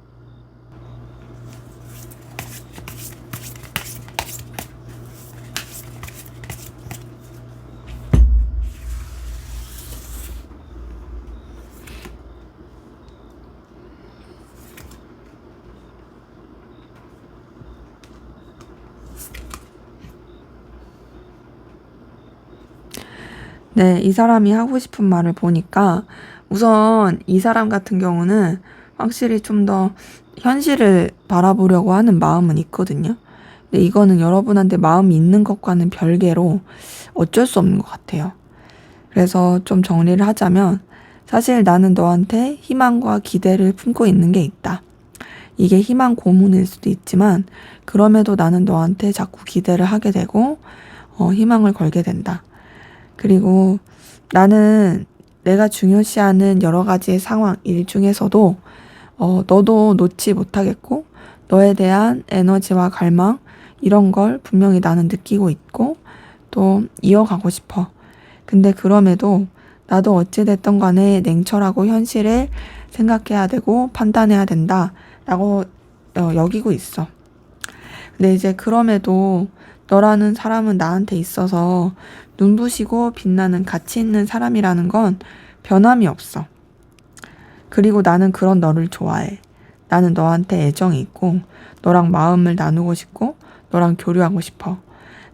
네, 이 사람이 하고 싶은 말을 보니까 우선 이 사람 같은 경우는 확실히 좀 더 현실을 바라보려고 하는 마음은 있거든요. 근데 이거는 여러분한테 마음이 있는 것과는 별개로 어쩔 수 없는 것 같아요. 그래서 좀 정리를 하자면 사실 나는 너한테 희망과 기대를 품고 있는 게 있다. 이게 희망 고문일 수도 있지만 그럼에도 나는 너한테 자꾸 기대를 하게 되고 희망을 걸게 된다. 그리고 나는 내가 중요시하는 여러 가지의 상황, 일 중에서도 너도 놓지 못하겠고 너에 대한 에너지와 갈망 이런 걸 분명히 나는 느끼고 있고 또 이어가고 싶어. 근데 그럼에도 나도 어찌됐든 간에 냉철하고 현실을 생각해야 되고 판단해야 된다라고 여기고 있어. 근데 이제 그럼에도 너라는 사람은 나한테 있어서 눈부시고 빛나는 가치 있는 사람이라는 건 변함이 없어. 그리고 나는 그런 너를 좋아해. 나는 너한테 애정이 있고 너랑 마음을 나누고 싶고 너랑 교류하고 싶어.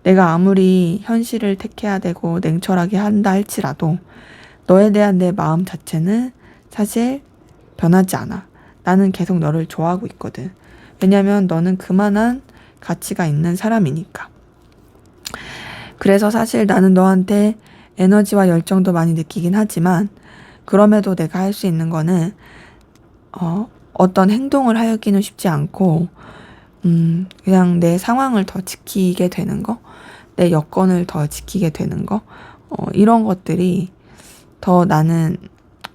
내가 아무리 현실을 택해야 되고 냉철하게 한다 할지라도 너에 대한 내 마음 자체는 사실 변하지 않아. 나는 계속 너를 좋아하고 있거든. 왜냐면 너는 그만한 가치가 있는 사람이니까. 그래서 사실 나는 너한테 에너지와 열정도 많이 느끼긴 하지만 그럼에도 내가 할 수 있는 거는 어떤 행동을 하기는 쉽지 않고 그냥 내 상황을 더 지키게 되는 거, 내 여건을 더 지키게 되는 거 이런 것들이 더 나는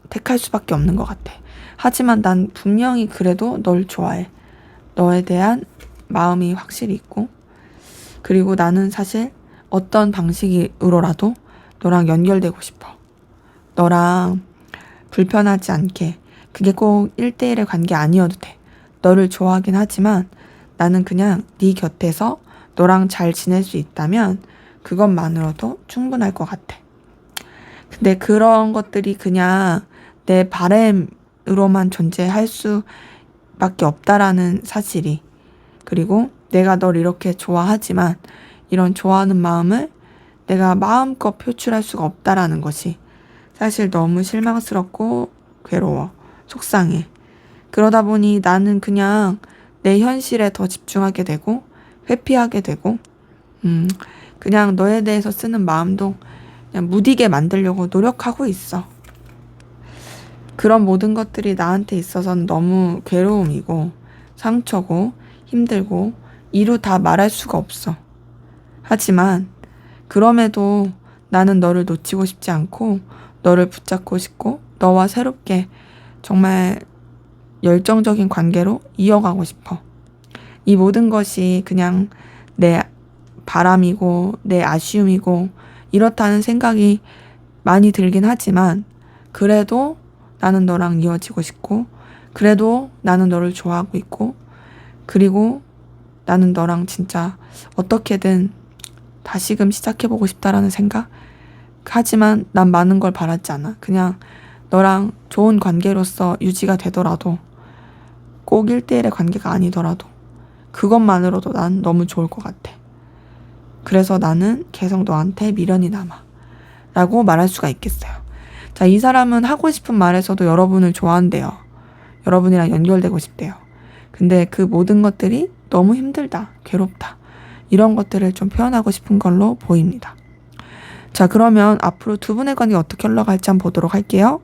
택할 수밖에 없는 것 같아. 하지만 난 분명히 그래도 널 좋아해. 너에 대한 마음이 확실히 있고 그리고 나는 사실 어떤 방식으로라도 너랑 연결되고 싶어. 너랑 불편하지 않게. 그게 꼭 1대1의 관계 아니어도 돼. 너를 좋아하긴 하지만 나는 그냥 네 곁에서 너랑 잘 지낼 수 있다면 그것만으로도 충분할 것 같아. 근데 그런 것들이 그냥 내 바램으로만 존재할 수밖에 없다라는 사실이 그리고 내가 널 이렇게 좋아하지만 이런 좋아하는 마음을 내가 마음껏 표출할 수가 없다라는 것이 사실 너무 실망스럽고 괴로워. 속상해. 그러다 보니 나는 그냥 내 현실에 더 집중하게 되고 회피하게 되고 그냥 너에 대해서 쓰는 마음도 그냥 무디게 만들려고 노력하고 있어. 그런 모든 것들이 나한테 있어서는 너무 괴로움이고 상처고 힘들고 이루 다 말할 수가 없어. 하지만 그럼에도 나는 너를 놓치고 싶지 않고 너를 붙잡고 싶고 너와 새롭게 정말 열정적인 관계로 이어가고 싶어. 이 모든 것이 그냥 내 바람이고 내 아쉬움이고 이렇다는 생각이 많이 들긴 하지만 그래도 나는 너랑 이어지고 싶고 그래도 나는 너를 좋아하고 있고 그리고 나는 너랑 진짜 어떻게든 다시금 시작해보고 싶다라는 생각? 하지만 난 많은 걸 바라지 않아. 그냥 너랑 좋은 관계로서 유지가 되더라도 꼭 1대1의 관계가 아니더라도 그것만으로도 난 너무 좋을 것 같아. 그래서 나는 계속 너한테 미련이 남아 라고 말할 수가 있겠어요. 자, 이 사람은 하고 싶은 말에서도 여러분을 좋아한대요. 여러분이랑 연결되고 싶대요. 근데 그 모든 것들이 너무 힘들다, 괴롭다 이런 것들을 좀 표현하고 싶은 걸로 보입니다. 자, 그러면 앞으로 두 분의 관계 어떻게 흘러갈지 한번 보도록 할게요.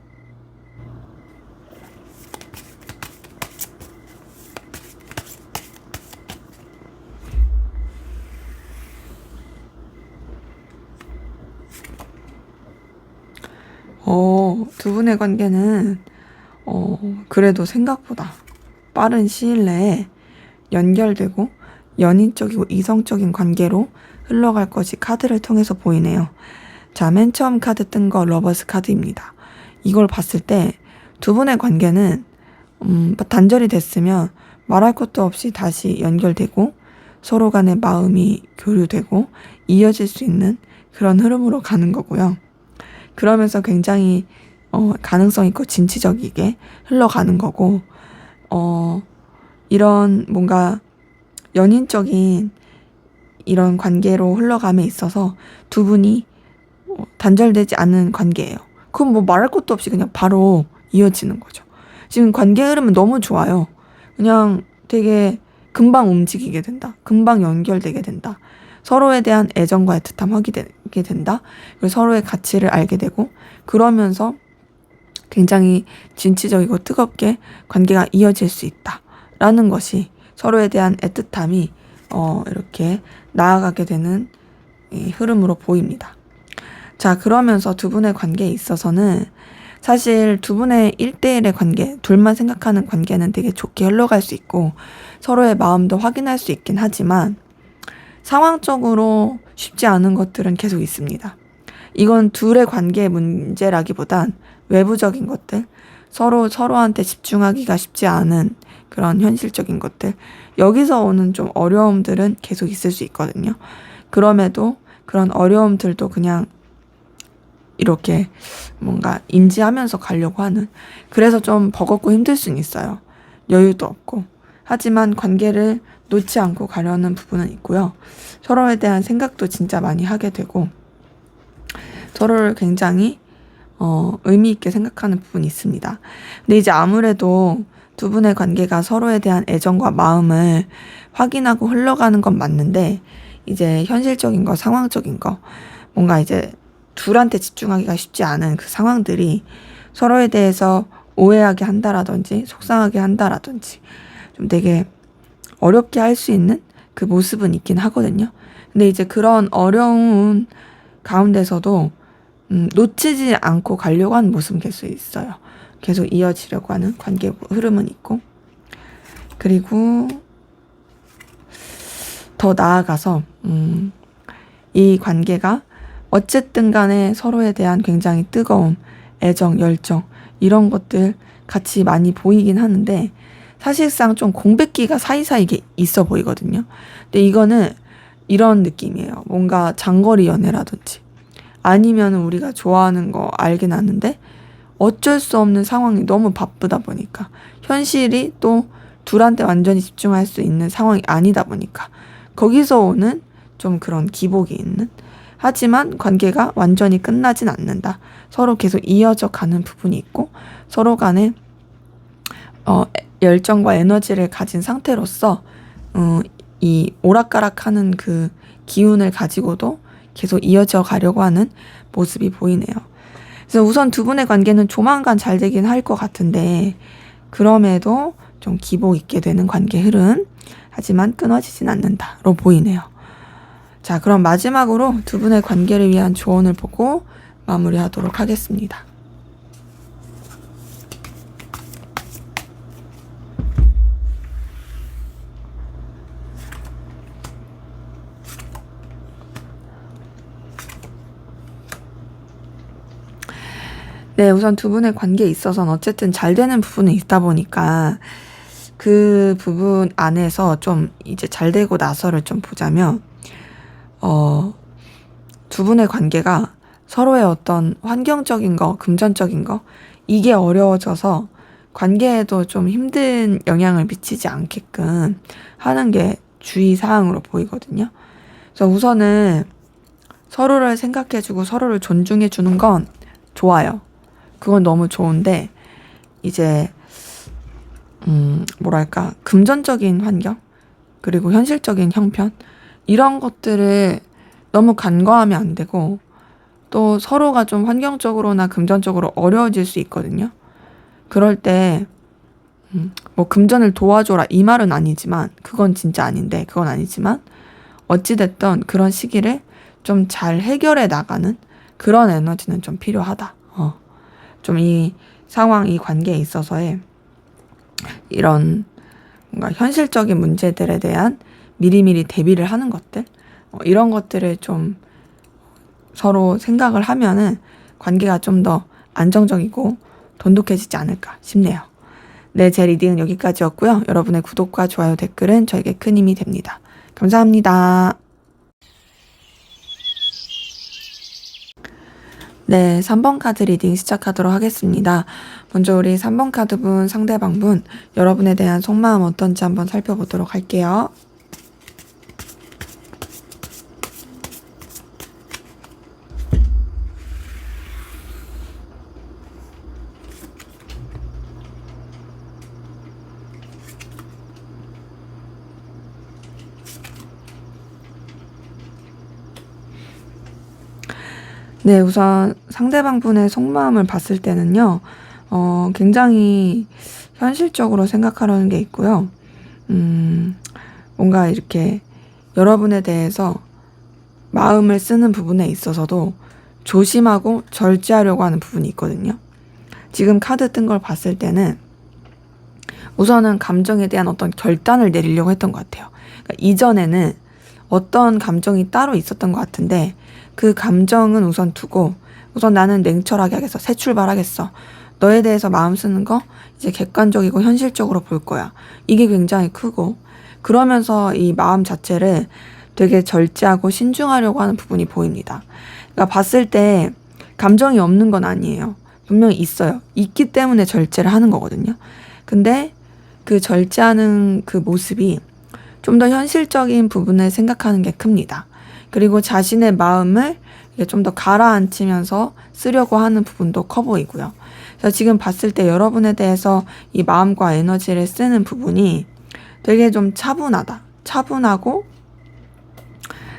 두 분의 관계는 그래도 생각보다 빠른 시일 내에 연결되고 연인적이고 이성적인 관계로 흘러갈 것이 카드를 통해서 보이네요. 자, 맨 처음 카드 뜬 거 러버스 카드입니다. 이걸 봤을 때 두 분의 관계는 단절이 됐으면 말할 것도 없이 다시 연결되고 서로 간의 마음이 교류되고 이어질 수 있는 그런 흐름으로 가는 거고요. 그러면서 굉장히 가능성 있고 진취적이게 흘러가는 거고, 이런 뭔가 연인적인 이런 관계로 흘러감에 있어서 두 분이 단절되지 않는 관계예요. 그럼 뭐 말할 것도 없이 그냥 바로 이어지는 거죠. 지금 관계 흐름은 너무 좋아요. 그냥 되게 금방 움직이게 된다. 금방 연결되게 된다. 서로에 대한 애정과 애틋함 확인되게 된다. 그리고 서로의 가치를 알게 되고, 그러면서 굉장히 진취적이고 뜨겁게 관계가 이어질 수 있다. 라는 것이 서로에 대한 애틋함이 이렇게 나아가게 되는 이 흐름으로 보입니다. 자, 그러면서 두 분의 관계에 있어서는 사실 두 분의 1대1의 관계, 둘만 생각하는 관계는 되게 좋게 흘러갈 수 있고 서로의 마음도 확인할 수 있긴 하지만 상황적으로 쉽지 않은 것들은 계속 있습니다. 이건 둘의 관계의 문제라기보단 외부적인 것들, 서로한테 집중하기가 쉽지 않은 그런 현실적인 것들, 여기서 오는 좀 어려움들은 계속 있을 수 있거든요. 그럼에도 그런 어려움들도 그냥 이렇게 뭔가 인지하면서 가려고 하는, 그래서 좀 버겁고 힘들 수는 있어요. 여유도 없고. 하지만 관계를 놓지 않고 가려는 부분은 있고요. 서로에 대한 생각도 진짜 많이 하게 되고 서로를 굉장히 의미 있게 생각하는 부분이 있습니다. 근데 이제 아무래도 두 분의 관계가 서로에 대한 애정과 마음을 확인하고 흘러가는 건 맞는데, 이제 현실적인 거, 상황적인 거, 뭔가 이제 둘한테 집중하기가 쉽지 않은 그 상황들이 서로에 대해서 오해하게 한다라든지 속상하게 한다라든지 좀 되게 어렵게 할 수 있는 그 모습은 있긴 하거든요. 근데 이제 그런 어려운 가운데서도 놓치지 않고 가려고 하는 모습은 계속 있어요. 계속 이어지려고 하는 관계 흐름은 있고, 그리고 더 나아가서 이 관계가 어쨌든 간에 서로에 대한 굉장히 뜨거운 애정, 열정 이런 것들 같이 많이 보이긴 하는데 사실상 좀 공백기가 사이사이에 있어 보이거든요. 근데 이거는 이런 느낌이에요. 뭔가 장거리 연애라든지 아니면 우리가 좋아하는 거 알긴 아는데 어쩔 수 없는 상황이 너무 바쁘다 보니까, 현실이 또 둘한테 완전히 집중할 수 있는 상황이 아니다 보니까 거기서 오는 좀 그런 기복이 있는, 하지만 관계가 완전히 끝나진 않는다. 서로 계속 이어져 가는 부분이 있고 서로 간에 열정과 에너지를 가진 상태로서 이 오락가락하는 그 기운을 가지고도 계속 이어져 가려고 하는 모습이 보이네요. 그래서 우선 두 분의 관계는 조만간 잘 되긴 할 것 같은데 그럼에도 좀 기복 있게 되는 관계 흐름, 하지만 끊어지진 않는다로 보이네요. 자, 그럼 마지막으로 두 분의 관계를 위한 조언을 보고 마무리하도록 하겠습니다. 네, 우선 두 분의 관계에 있어서는 어쨌든 잘 되는 부분은 있다 보니까 그 부분 안에서 좀 이제 잘 되고 나서를 좀 보자면, 두 분의 관계가 서로의 어떤 환경적인 거, 금전적인 거, 이게 어려워져서 관계에도 좀 힘든 영향을 미치지 않게끔 하는 게 주의사항으로 보이거든요. 그래서 우선은 서로를 생각해주고 서로를 존중해주는 건 좋아요. 그건 너무 좋은데, 이제, 뭐랄까, 금전적인 환경, 그리고 현실적인 형편, 이런 것들을 너무 간과하면 안 되고, 또 서로가 좀 환경적으로나 금전적으로 어려워질 수 있거든요. 그럴 때, 뭐 금전을 도와줘라 이 말은 아니지만, 그건 진짜 아닌데, 그건 아니지만, 어찌됐든 그런 시기를 좀 잘 해결해 나가는 그런 에너지는 좀 필요하다. 좀 이 상황, 이 관계에 있어서의 이런 뭔가 현실적인 문제들에 대한 미리미리 대비를 하는 것들, 이런 것들을 좀 서로 생각을 하면은 관계가 좀 더 안정적이고 돈독해지지 않을까 싶네요. 네, 제 리딩은 여기까지였고요. 여러분의 구독과 좋아요, 댓글은 저에게 큰 힘이 됩니다. 감사합니다. 네, 3번 카드 리딩 시작하도록 하겠습니다. 먼저 우리 3번 카드분, 상대방분, 여러분에 대한 속마음 어떤지 한번 살펴보도록 할게요. 네, 우선 상대방 분의 속마음을 봤을 때는요, 굉장히 현실적으로 생각하려는 게 있고요. 뭔가 이렇게 여러분에 대해서 마음을 쓰는 부분에 있어서도 조심하고 절제하려고 하는 부분이 있거든요. 지금 카드 뜬 걸 봤을 때는 우선은 감정에 대한 어떤 결단을 내리려고 했던 것 같아요. 그러니까 이전에는 어떤 감정이 따로 있었던 것 같은데 그 감정은 우선 두고 우선 나는 냉철하게 하겠어. 새 출발하겠어. 너에 대해서 마음 쓰는 거 이제 객관적이고 현실적으로 볼 거야. 이게 굉장히 크고 그러면서 이 마음 자체를 되게 절제하고 신중하려고 하는 부분이 보입니다. 그러니까 봤을 때 감정이 없는 건 아니에요. 분명히 있어요. 있기 때문에 절제를 하는 거거든요. 근데 그 절제하는 그 모습이 좀 더 현실적인 부분을 생각하는 게 큽니다. 그리고 자신의 마음을 좀 더 가라앉히면서 쓰려고 하는 부분도 커 보이고요. 그래서 지금 봤을 때 여러분에 대해서 이 마음과 에너지를 쓰는 부분이 되게 좀 차분하다. 차분하고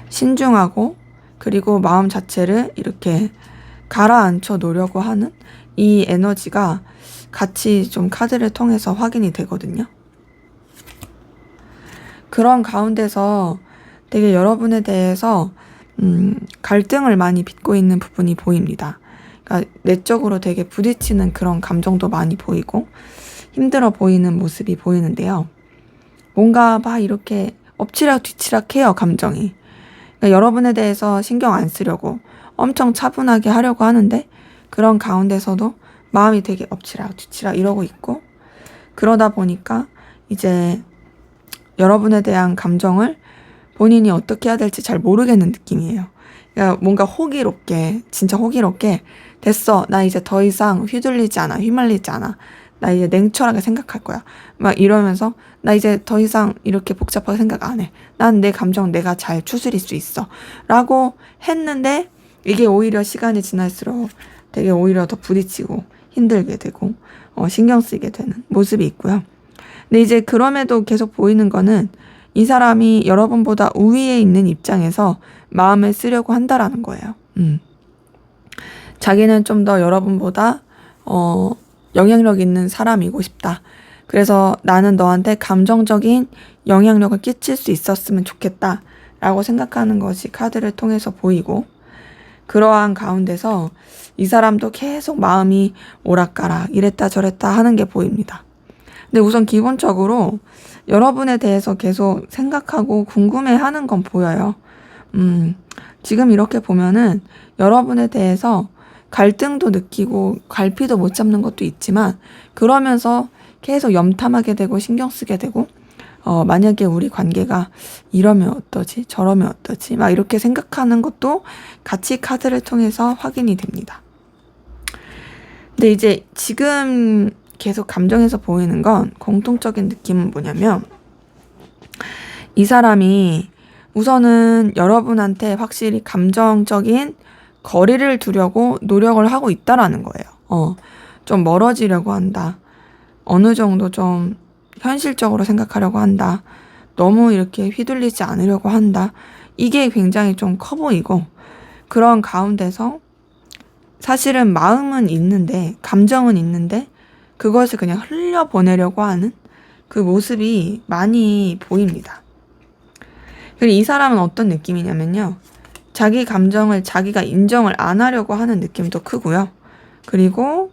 신중하고 그리고 마음 자체를 이렇게 가라앉혀 놓으려고 하는 이 에너지가 같이 좀 카드를 통해서 확인이 되거든요. 그런 가운데서 되게 여러분에 대해서 갈등을 많이 빚고 있는 부분이 보입니다. 그러니까 내적으로 되게 부딪히는 그런 감정도 많이 보이고 힘들어 보이는 모습이 보이는데요. 뭔가 막 이렇게 엎치락 뒤치락 해요, 감정이. 그러니까 여러분에 대해서 신경 안 쓰려고 엄청 차분하게 하려고 하는데 그런 가운데서도 마음이 되게 엎치락 뒤치락 이러고 있고 그러다 보니까 이제 여러분에 대한 감정을 본인이 어떻게 해야 될지 잘 모르겠는 느낌이에요. 그러니까 뭔가 호기롭게, 진짜 호기롭게 됐어. 나 이제 더 이상 휘둘리지 않아. 휘말리지 않아. 나 이제 냉철하게 생각할 거야. 막 이러면서 나 이제 더 이상 이렇게 복잡하게 생각 안 해. 난 내 감정 내가 잘 추스릴 수 있어. 라고 했는데 이게 오히려 시간이 지날수록 되게 오히려 더 부딪히고 힘들게 되고 신경 쓰이게 되는 모습이 있고요. 근데 이제 그럼에도 계속 보이는 거는 이 사람이 여러분보다 우위에 있는 입장에서 마음을 쓰려고 한다라는 거예요. 자기는 좀 더 여러분보다 영향력 있는 사람이고 싶다. 그래서 나는 너한테 감정적인 영향력을 끼칠 수 있었으면 좋겠다. 라고 생각하는 것이 카드를 통해서 보이고 그러한 가운데서 이 사람도 계속 마음이 오락가락 이랬다 저랬다 하는 게 보입니다. 근데 우선 기본적으로 여러분에 대해서 계속 생각하고 궁금해하는 건 보여요. 지금 이렇게 보면은 여러분에 대해서 갈등도 느끼고 갈피도 못 잡는 것도 있지만 그러면서 계속 염탐하게 되고 신경 쓰게 되고 만약에 우리 관계가 이러면 어떠지 저러면 어떠지 막 이렇게 생각하는 것도 같이 카드를 통해서 확인이 됩니다. 근데 이제 지금 계속 감정에서 보이는 건 공통적인 느낌은 뭐냐면 이 사람이 우선은 여러분한테 확실히 감정적인 거리를 두려고 노력을 하고 있다라는 거예요. 좀 멀어지려고 한다. 어느 정도 좀 현실적으로 생각하려고 한다. 너무 이렇게 휘둘리지 않으려고 한다. 이게 굉장히 좀 커 보이고 그런 가운데서 사실은 마음은 있는데 감정은 있는데 그것을 그냥 흘려보내려고 하는 그 모습이 많이 보입니다. 그리고 이 사람은 어떤 느낌이냐면요. 자기 감정을 자기가 인정을 안 하려고 하는 느낌도 크고요. 그리고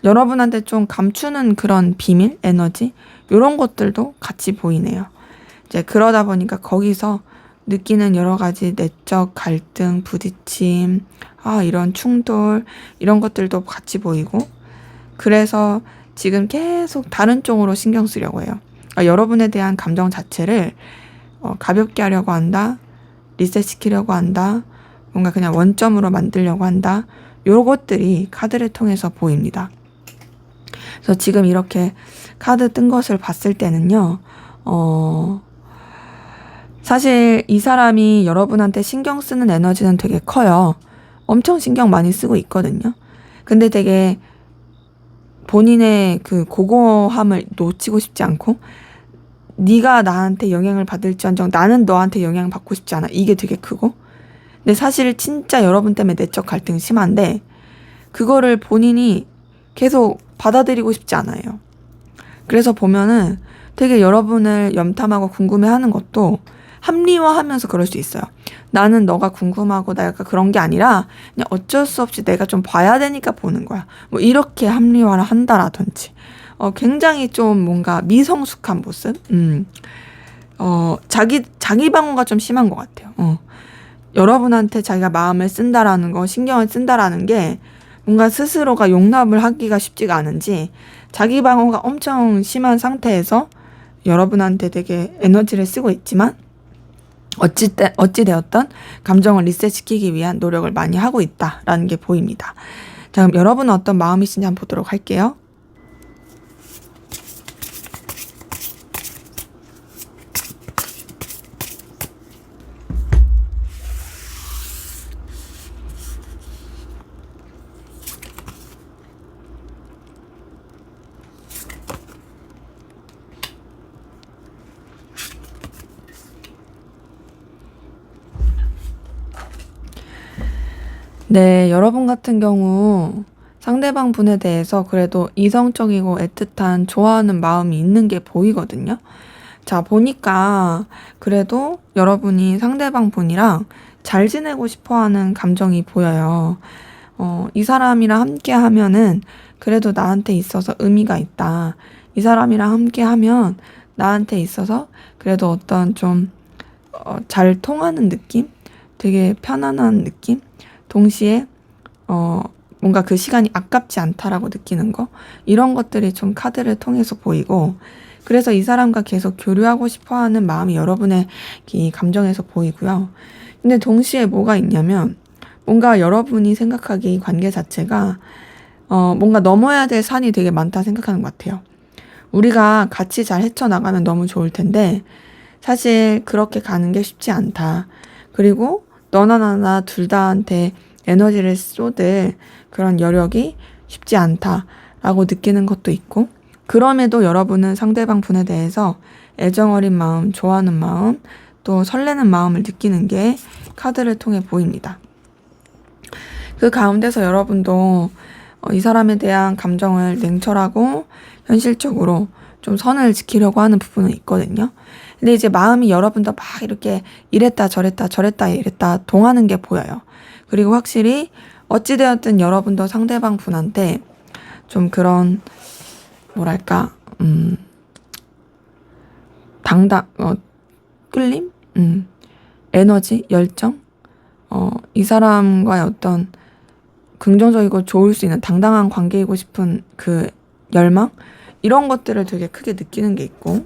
여러분한테 좀 감추는 그런 비밀, 에너지 이런 것들도 같이 보이네요. 이제 그러다 보니까 거기서 느끼는 여러 가지 내적 갈등, 부딪힘, 이런 충돌, 이런 것들도 같이 보이고, 그래서 지금 계속 다른 쪽으로 신경 쓰려고 해요. 여러분에 대한 감정 자체를 가볍게 하려고 한다, 리셋시키려고 한다, 뭔가 그냥 원점으로 만들려고 한다, 요것들이 카드를 통해서 보입니다. 그래서 지금 이렇게 카드 뜬 것을 봤을 때는요, 사실 이 사람이 여러분한테 신경 쓰는 에너지는 되게 커요. 엄청 신경 많이 쓰고 있거든요. 근데 되게 본인의 그 고고함을 놓치고 싶지 않고, 네가 나한테 영향을 받을지언정 나는 너한테 영향을 받고 싶지 않아. 이게 되게 크고. 근데 사실 진짜 여러분 때문에 내적 갈등이 심한데, 그거를 본인이 계속 받아들이고 싶지 않아요. 그래서 보면은 되게 여러분을 염탐하고 궁금해하는 것도 합리화하면서 그럴 수 있어요. 나는 너가 궁금하고 나 약간 그런 게 아니라 그냥 어쩔 수 없이 내가 좀 봐야 되니까 보는 거야. 뭐 이렇게 합리화를 한다라든지. 굉장히 좀 뭔가 미성숙한 모습? 자기 방어가 좀 심한 것 같아요. 여러분한테 자기가 마음을 쓴다라는 거, 신경을 쓴다라는 게 뭔가 스스로가 용납을 하기가 쉽지가 않은지 자기 방어가 엄청 심한 상태에서 여러분한테 되게 에너지를 쓰고 있지만 어찌되었던 감정을 리셋시키기 위한 노력을 많이 하고 있다라는 게 보입니다. 자, 그럼 여러분은 어떤 마음이신지 한번 보도록 할게요. 네, 여러분 같은 경우 상대방 분에 대해서 그래도 이성적이고 애틋한 좋아하는 마음이 있는 게 보이거든요. 자, 보니까 그래도 여러분이 상대방 분이랑 잘 지내고 싶어 하는 감정이 보여요. 이 사람이랑 함께 하면은 그래도 나한테 있어서 의미가 있다. 이 사람이랑 함께 하면 나한테 있어서 그래도 어떤 좀 잘 통하는 느낌? 되게 편안한 느낌? 동시에 뭔가 그 시간이 아깝지 않다라고 느끼는 거, 이런 것들이 좀 카드를 통해서 보이고, 그래서 이 사람과 계속 교류하고 싶어하는 마음이 여러분의 이 감정에서 보이고요. 근데 동시에 뭐가 있냐면 뭔가 여러분이 생각하기에 이 관계 자체가 뭔가 넘어야 될 산이 되게 많다 생각하는 것 같아요. 우리가 같이 잘 헤쳐나가면 너무 좋을 텐데 사실 그렇게 가는 게 쉽지 않다. 그리고 너나 나나 둘 다한테 에너지를 쏟을 그런 여력이 쉽지 않다라고 느끼는 것도 있고, 그럼에도 여러분은 상대방 분에 대해서 애정 어린 마음, 좋아하는 마음, 또 설레는 마음을 느끼는 게 카드를 통해 보입니다. 그 가운데서 여러분도 이 사람에 대한 감정을 냉철하고 현실적으로 좀 선을 지키려고 하는 부분은 있거든요. 근데 이제 마음이 여러분도 막 이렇게 이랬다 저랬다 이랬다 동하는 게 보여요. 그리고 확실히 어찌되었든 여러분도 상대방 분한테 좀 그런 뭐랄까 끌림? 에너지? 열정? 이 사람과의 어떤 긍정적이고 좋을 수 있는 당당한 관계이고 싶은 그 열망? 이런 것들을 되게 크게 느끼는 게 있고,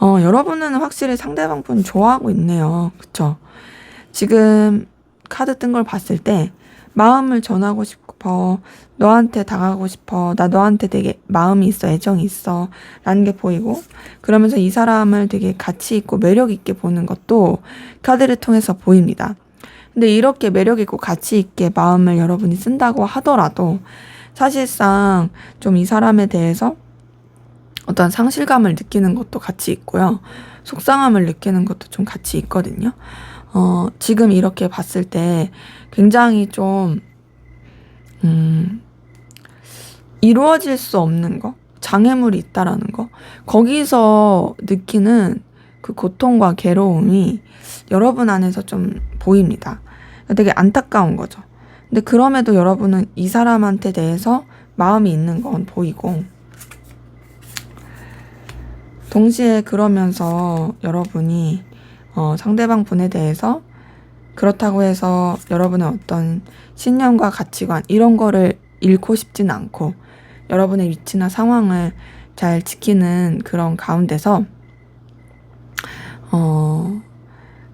여러분은 확실히 상대방 분 좋아하고 있네요. 그쵸? 지금 카드 뜬 걸 봤을 때 마음을 전하고 싶어, 너한테 다가가고 싶어, 나 너한테 되게 마음이 있어, 애정이 있어 라는 게 보이고, 그러면서 이 사람을 되게 가치 있고 매력 있게 보는 것도 카드를 통해서 보입니다. 근데 이렇게 매력 있고 가치 있게 마음을 여러분이 쓴다고 하더라도 사실상 좀 이 사람에 대해서 어떤 상실감을 느끼는 것도 같이 있고요. 속상함을 느끼는 것도 좀 같이 있거든요. 지금 이렇게 봤을 때 굉장히 좀 이루어질 수 없는 거, 장애물이 있다라는 거, 거기서 느끼는 그 고통과 괴로움이 여러분 안에서 좀 보입니다. 되게 안타까운 거죠. 근데 그럼에도 여러분은 이 사람한테 대해서 마음이 있는 건 보이고, 동시에 그러면서 여러분이 상대방 분에 대해서 그렇다고 해서 여러분의 어떤 신념과 가치관 이런 거를 잃고 싶진 않고 여러분의 위치나 상황을 잘 지키는 그런 가운데서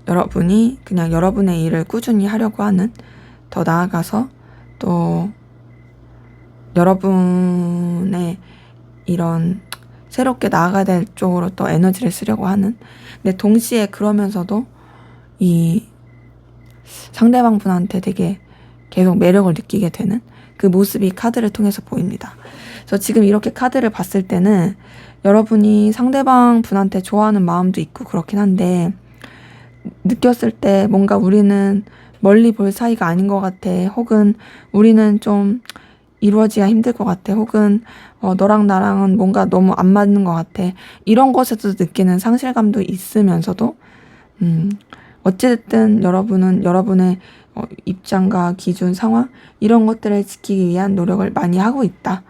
여러분이 그냥 여러분의 일을 꾸준히 하려고 하는, 더 나아가서 또 여러분의 이런 새롭게 나아가야 될 쪽으로 또 에너지를 쓰려고 하는, 근데 동시에 그러면서도 이 상대방 분한테 되게 계속 매력을 느끼게 되는 그 모습이 카드를 통해서 보입니다. 그래서 지금 이렇게 카드를 봤을 때는 여러분이 상대방 분한테 좋아하는 마음도 있고 그렇긴 한데, 느꼈을 때 뭔가 우리는 멀리 볼 사이가 아닌 것 같아, 혹은 우리는 좀 이루어지기가 힘들 것 같아, 혹은 너랑 나랑은 뭔가 너무 안 맞는 것 같아, 이런 것에서 느끼는 상실감도 있으면서도 어쨌든 여러분은 여러분의 입장과 기준, 상황 이런 것들을 지키기 위한 노력을 많이 하고 있다.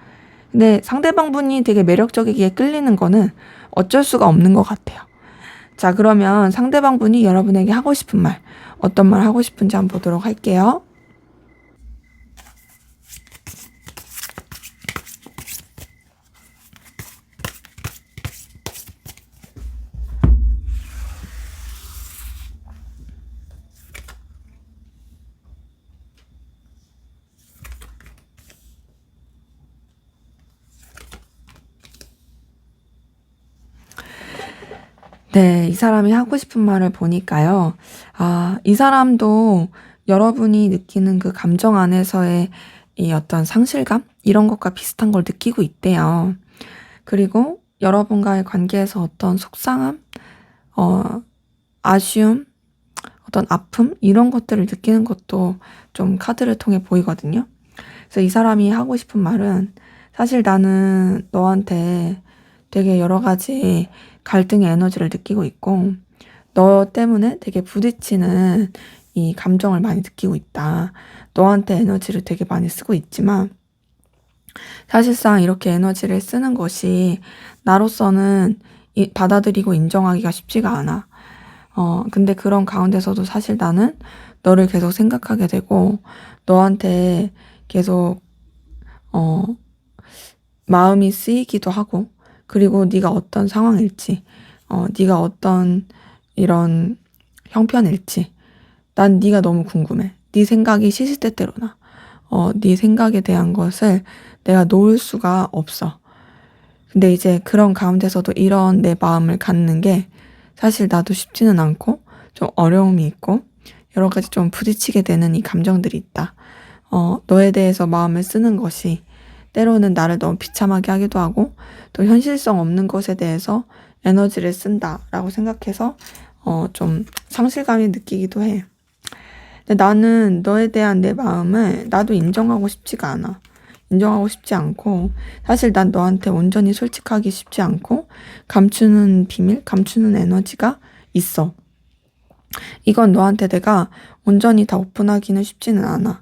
근데 상대방 분이 되게 매력적이기에 끌리는 거는 어쩔 수가 없는 것 같아요. 자, 그러면 상대방 분이 여러분에게 하고 싶은 말, 어떤 말 하고 싶은지 한번 보도록 할게요. 네, 이 사람이 하고 싶은 말을 보니까요. 이 사람도 여러분이 느끼는 그 감정 안에서의 이 어떤 상실감? 이런 것과 비슷한 걸 느끼고 있대요. 그리고 여러분과의 관계에서 어떤 속상함, 아쉬움, 어떤 아픔? 이런 것들을 느끼는 것도 좀 카드를 통해 보이거든요. 그래서 이 사람이 하고 싶은 말은, 사실 나는 너한테 되게 여러 가지 갈등의 에너지를 느끼고 있고 너 때문에 되게 부딪히는 이 감정을 많이 느끼고 있다. 너한테 에너지를 되게 많이 쓰고 있지만 사실상 이렇게 에너지를 쓰는 것이 나로서는 받아들이고 인정하기가 쉽지가 않아. 근데 그런 가운데서도 사실 나는 너를 계속 생각하게 되고 너한테 계속 마음이 쓰이기도 하고, 그리고 네가 어떤 상황일지, 네가 어떤 이런 형편일지 난 네가 너무 궁금해. 네 생각이 시시때때로 나. 네 생각에 대한 것을 내가 놓을 수가 없어. 근데 이제 그런 가운데서도 이런 내 마음을 갖는 게 사실 나도 쉽지는 않고 좀 어려움이 있고 여러 가지 좀 부딪히게 되는 이 감정들이 있다. 너에 대해서 마음을 쓰는 것이 때로는 나를 너무 비참하게 하기도 하고 또 현실성 없는 것에 대해서 에너지를 쓴다라고 생각해서 좀 상실감이 느끼기도 해. 근데 나는 너에 대한 내 마음을 나도 인정하고 싶지가 않아. 인정하고 싶지 않고 사실 난 너한테 온전히 솔직하기 쉽지 않고 감추는 비밀, 감추는 에너지가 있어. 이건 너한테 내가 온전히 다 오픈하기는 쉽지는 않아.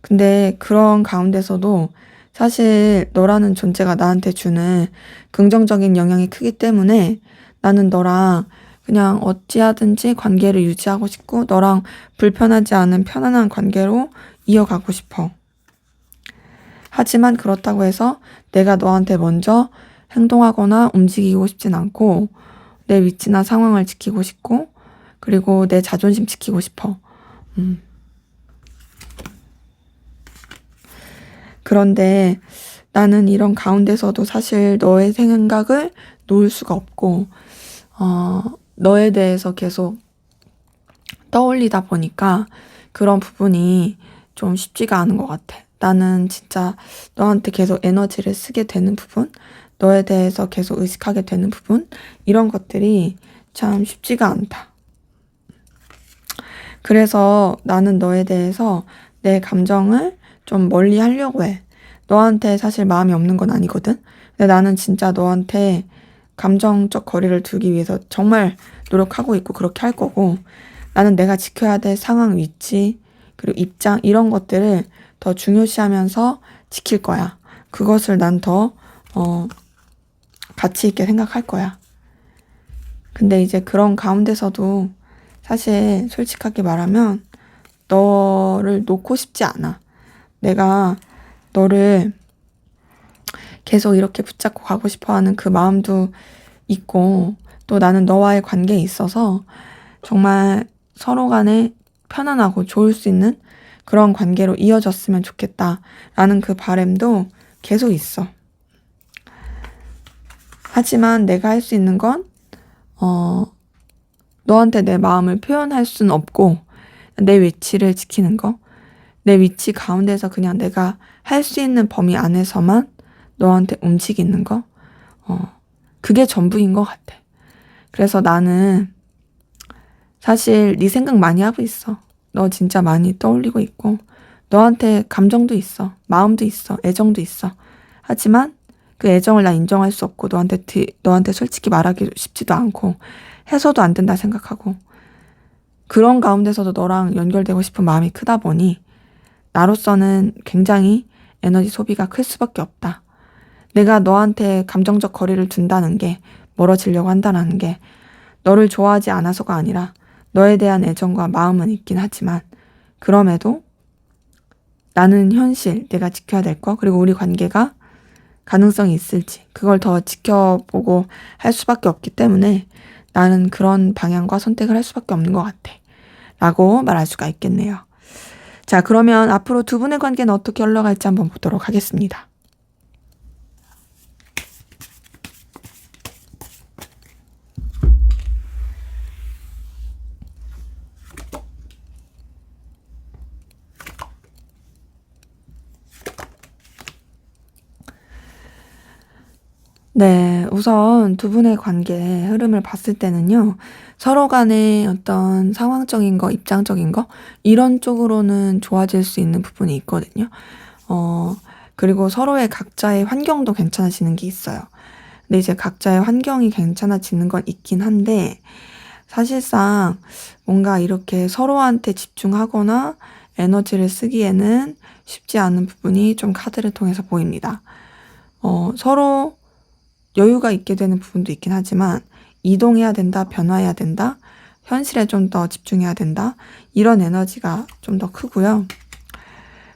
근데 그런 가운데서도 사실 너라는 존재가 나한테 주는 긍정적인 영향이 크기 때문에 나는 너랑 그냥 어찌하든지 관계를 유지하고 싶고 너랑 불편하지 않은 편안한 관계로 이어가고 싶어. 하지만 그렇다고 해서 내가 너한테 먼저 행동하거나 움직이고 싶진 않고 내 위치나 상황을 지키고 싶고 그리고 내 자존심 지키고 싶어. 그런데 나는 이런 가운데서도 사실 너의 생각을 놓을 수가 없고 너에 대해서 계속 떠올리다 보니까 그런 부분이 좀 쉽지가 않은 것 같아. 나는 진짜 너한테 계속 에너지를 쓰게 되는 부분, 너에 대해서 계속 의식하게 되는 부분, 이런 것들이 참 쉽지가 않다. 그래서 나는 너에 대해서 내 감정을 좀 멀리 하려고 해. 너한테 사실 마음이 없는 건 아니거든. 근데 나는 진짜 너한테 감정적 거리를 두기 위해서 정말 노력하고 있고 그렇게 할 거고, 나는 내가 지켜야 될 상황, 위치, 그리고 입장 이런 것들을 더 중요시하면서 지킬 거야. 그것을 난 더 가치 있게 생각할 거야. 근데 이제 그런 가운데서도 사실 솔직하게 말하면 너를 놓고 싶지 않아. 내가 너를 계속 이렇게 붙잡고 가고 싶어 하는 그 마음도 있고, 또 나는 너와의 관계에 있어서 정말 서로 간에 편안하고 좋을 수 있는 그런 관계로 이어졌으면 좋겠다라는 그 바람도 계속 있어. 하지만 내가 할 수 있는 건, 너한테 내 마음을 표현할 수는 없고, 내 위치를 지키는 거, 내 위치 가운데서 그냥 내가 할 수 있는 범위 안에서만 너한테 움직이는 거, 그게 전부인 것 같아. 그래서 나는 사실 네 생각 많이 하고 있어. 너 진짜 많이 떠올리고 있고, 너한테 감정도 있어, 마음도 있어, 애정도 있어. 하지만 그 애정을 나 인정할 수 없고, 너한테 솔직히 말하기 쉽지도 않고, 해서도 안 된다 생각하고, 그런 가운데서도 너랑 연결되고 싶은 마음이 크다 보니 나로서는 굉장히 에너지 소비가 클 수밖에 없다. 내가 너한테 감정적 거리를 둔다는 게, 멀어지려고 한다는 게 너를 좋아하지 않아서가 아니라 너에 대한 애정과 마음은 있긴 하지만, 그럼에도 나는 현실, 내가 지켜야 될 거, 그리고 우리 관계가 가능성이 있을지 그걸 더 지켜보고 할 수밖에 없기 때문에 나는 그런 방향과 선택을 할 수밖에 없는 것 같아 라고 말할 수가 있겠네요. 자, 그러면 앞으로 두 분의 관계는 어떻게 흘러갈지 한번 보도록 하겠습니다. 네, 우선 두 분의 관계의 흐름을 봤을 때는요, 서로 간의 어떤 상황적인 거, 입장적인 거, 이런 쪽으로는 좋아질 수 있는 부분이 있거든요. 그리고 서로의 각자의 환경도 괜찮아지는 게 있어요. 근데 이제 각자의 환경이 괜찮아지는 건 있긴 한데, 사실상 뭔가 이렇게 서로한테 집중하거나 에너지를 쓰기에는 쉽지 않은 부분이 좀 카드를 통해서 보입니다. 서로 여유가 있게 되는 부분도 있긴 하지만, 이동해야 된다, 변화해야 된다, 현실에 좀 더 집중해야 된다, 이런 에너지가 좀 더 크고요.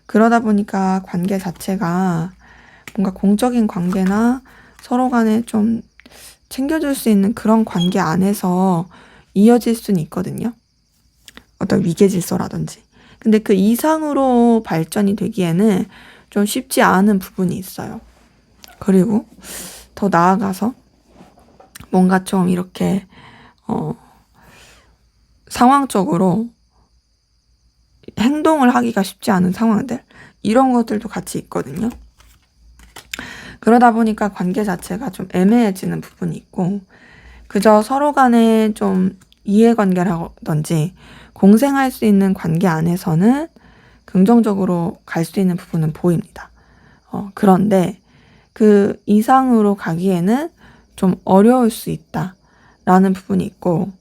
그러다 보니까 관계 자체가 뭔가 공적인 관계나 서로 간에 좀 챙겨줄 수 있는 그런 관계 안에서 이어질 수는 있거든요. 어떤 위계질서라든지. 근데 그 이상으로 발전이 되기에는 좀 쉽지 않은 부분이 있어요. 그리고 더 나아가서 뭔가 좀 이렇게 상황적으로 행동을 하기가 쉽지 않은 상황들, 이런 것들도 같이 있거든요. 그러다 보니까 관계 자체가 좀 애매해지는 부분이 있고, 그저 서로 간에 좀 이해관계라든지 공생할 수 있는 관계 안에서는 긍정적으로 갈 수 있는 부분은 보입니다. 그런데 그 이상으로 가기에는 좀 어려울 수 있다라는 부분이 있고,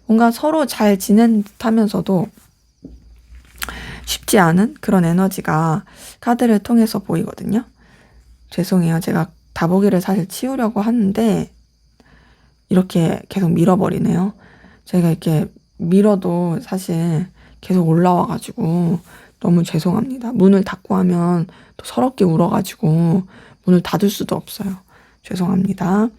뭔가 서로 잘 지낸 듯 하면서도 쉽지 않은 그런 에너지가 카드를 통해서 보이거든요. 죄송해요. 제가 다보기를 사실 치우려고 하는데 이렇게 계속 밀어버리네요. 제가 이렇게 밀어도 사실 계속 올라와가지고 너무 죄송합니다. 문을 닫고 하면 또 서럽게 울어가지고 문을 닫을 수도 없어요. 죄송합니다.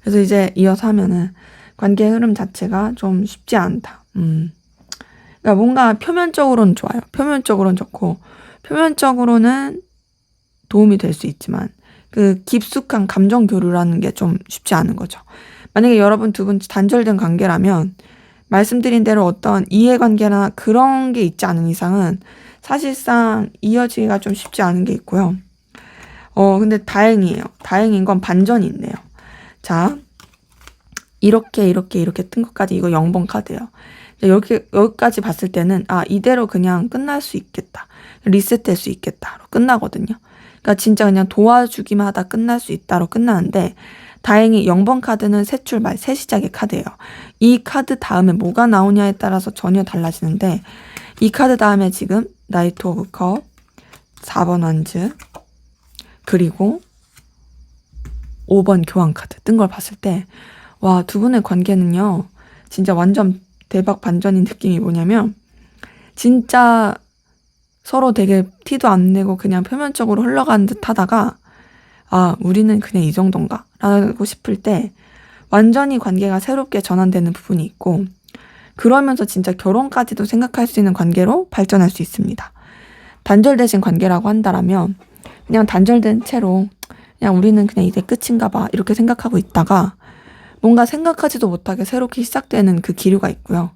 그래서 이제 이어서 하면은 관계의 흐름 자체가 좀 쉽지 않다. 그러니까 뭔가 표면적으로는 좋아요. 표면적으로는 좋고, 표면적으로는 도움이 될 수 있지만 그 깊숙한 감정 교류라는 게 좀 쉽지 않은 거죠. 만약에 여러분 두 분 단절된 관계라면 말씀드린 대로 어떤 이해관계나 그런 게 있지 않은 이상은 사실상 이어지기가 좀 쉽지 않은 게 있고요. 근데 다행이에요. 다행인 건 반전이 있네요. 자, 이렇게 뜬 것까지 이거 0번 카드예요. 여기까지 봤을 때는 이대로 그냥 끝날 수 있겠다. 리셋될 수 있겠다로 끝나거든요. 그러니까 진짜 그냥 도와주기만 하다 끝날 수 있다로 끝나는데, 다행히 0번 카드는 새 출발, 새 시작의 카드예요. 이 카드 다음에 뭐가 나오냐에 따라서 전혀 달라지는데, 이 카드 다음에 지금 나이트 오브 컵, 4번 완즈, 그리고 5번 교환 카드 뜬 걸 봤을 때, 와, 두 분의 관계는요, 진짜 완전 대박 반전인 느낌이 뭐냐면 진짜 서로 되게 티도 안 내고 그냥 표면적으로 흘러가는 듯 하다가 아, 우리는 그냥 이 정도인가? 라고 싶을 때 완전히 관계가 새롭게 전환되는 부분이 있고 그러면서 진짜 결혼까지도 생각할 수 있는 관계로 발전할 수 있습니다. 단절되신 관계라고 한다라면 그냥 단절된 채로 그냥 우리는 그냥 이제 끝인가 봐 이렇게 생각하고 있다가 뭔가 생각하지도 못하게 새롭게 시작되는 그 기류가 있고요.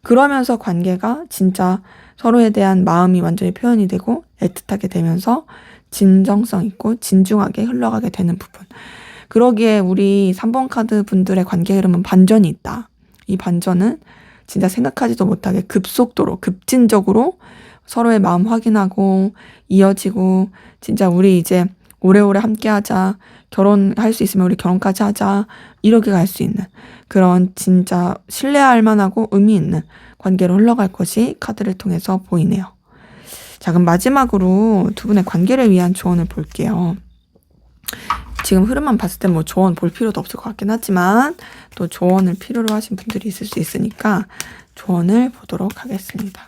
그러면서 관계가 진짜 서로에 대한 마음이 완전히 표현이 되고 애틋하게 되면서 진정성 있고 진중하게 흘러가게 되는 부분. 그러기에 우리 3번 카드 분들의 관계 흐름은 반전이 있다. 이 반전은 진짜 생각하지도 못하게 급속도로 급진적으로 서로의 마음 확인하고 이어지고 진짜 우리 이제 오래오래 함께하자, 결혼할 수 있으면 우리 결혼까지 하자 이렇게 갈 수 있는 그런 진짜 신뢰할 만하고 의미 있는 관계로 흘러갈 것이 카드를 통해서 보이네요. 자, 그럼 마지막으로 두 분의 관계를 위한 조언을 볼게요. 지금 흐름만 봤을 때 뭐 조언 볼 필요도 없을 것 같긴 하지만 또 조언을 필요로 하신 분들이 있을 수 있으니까 조언을 보도록 하겠습니다.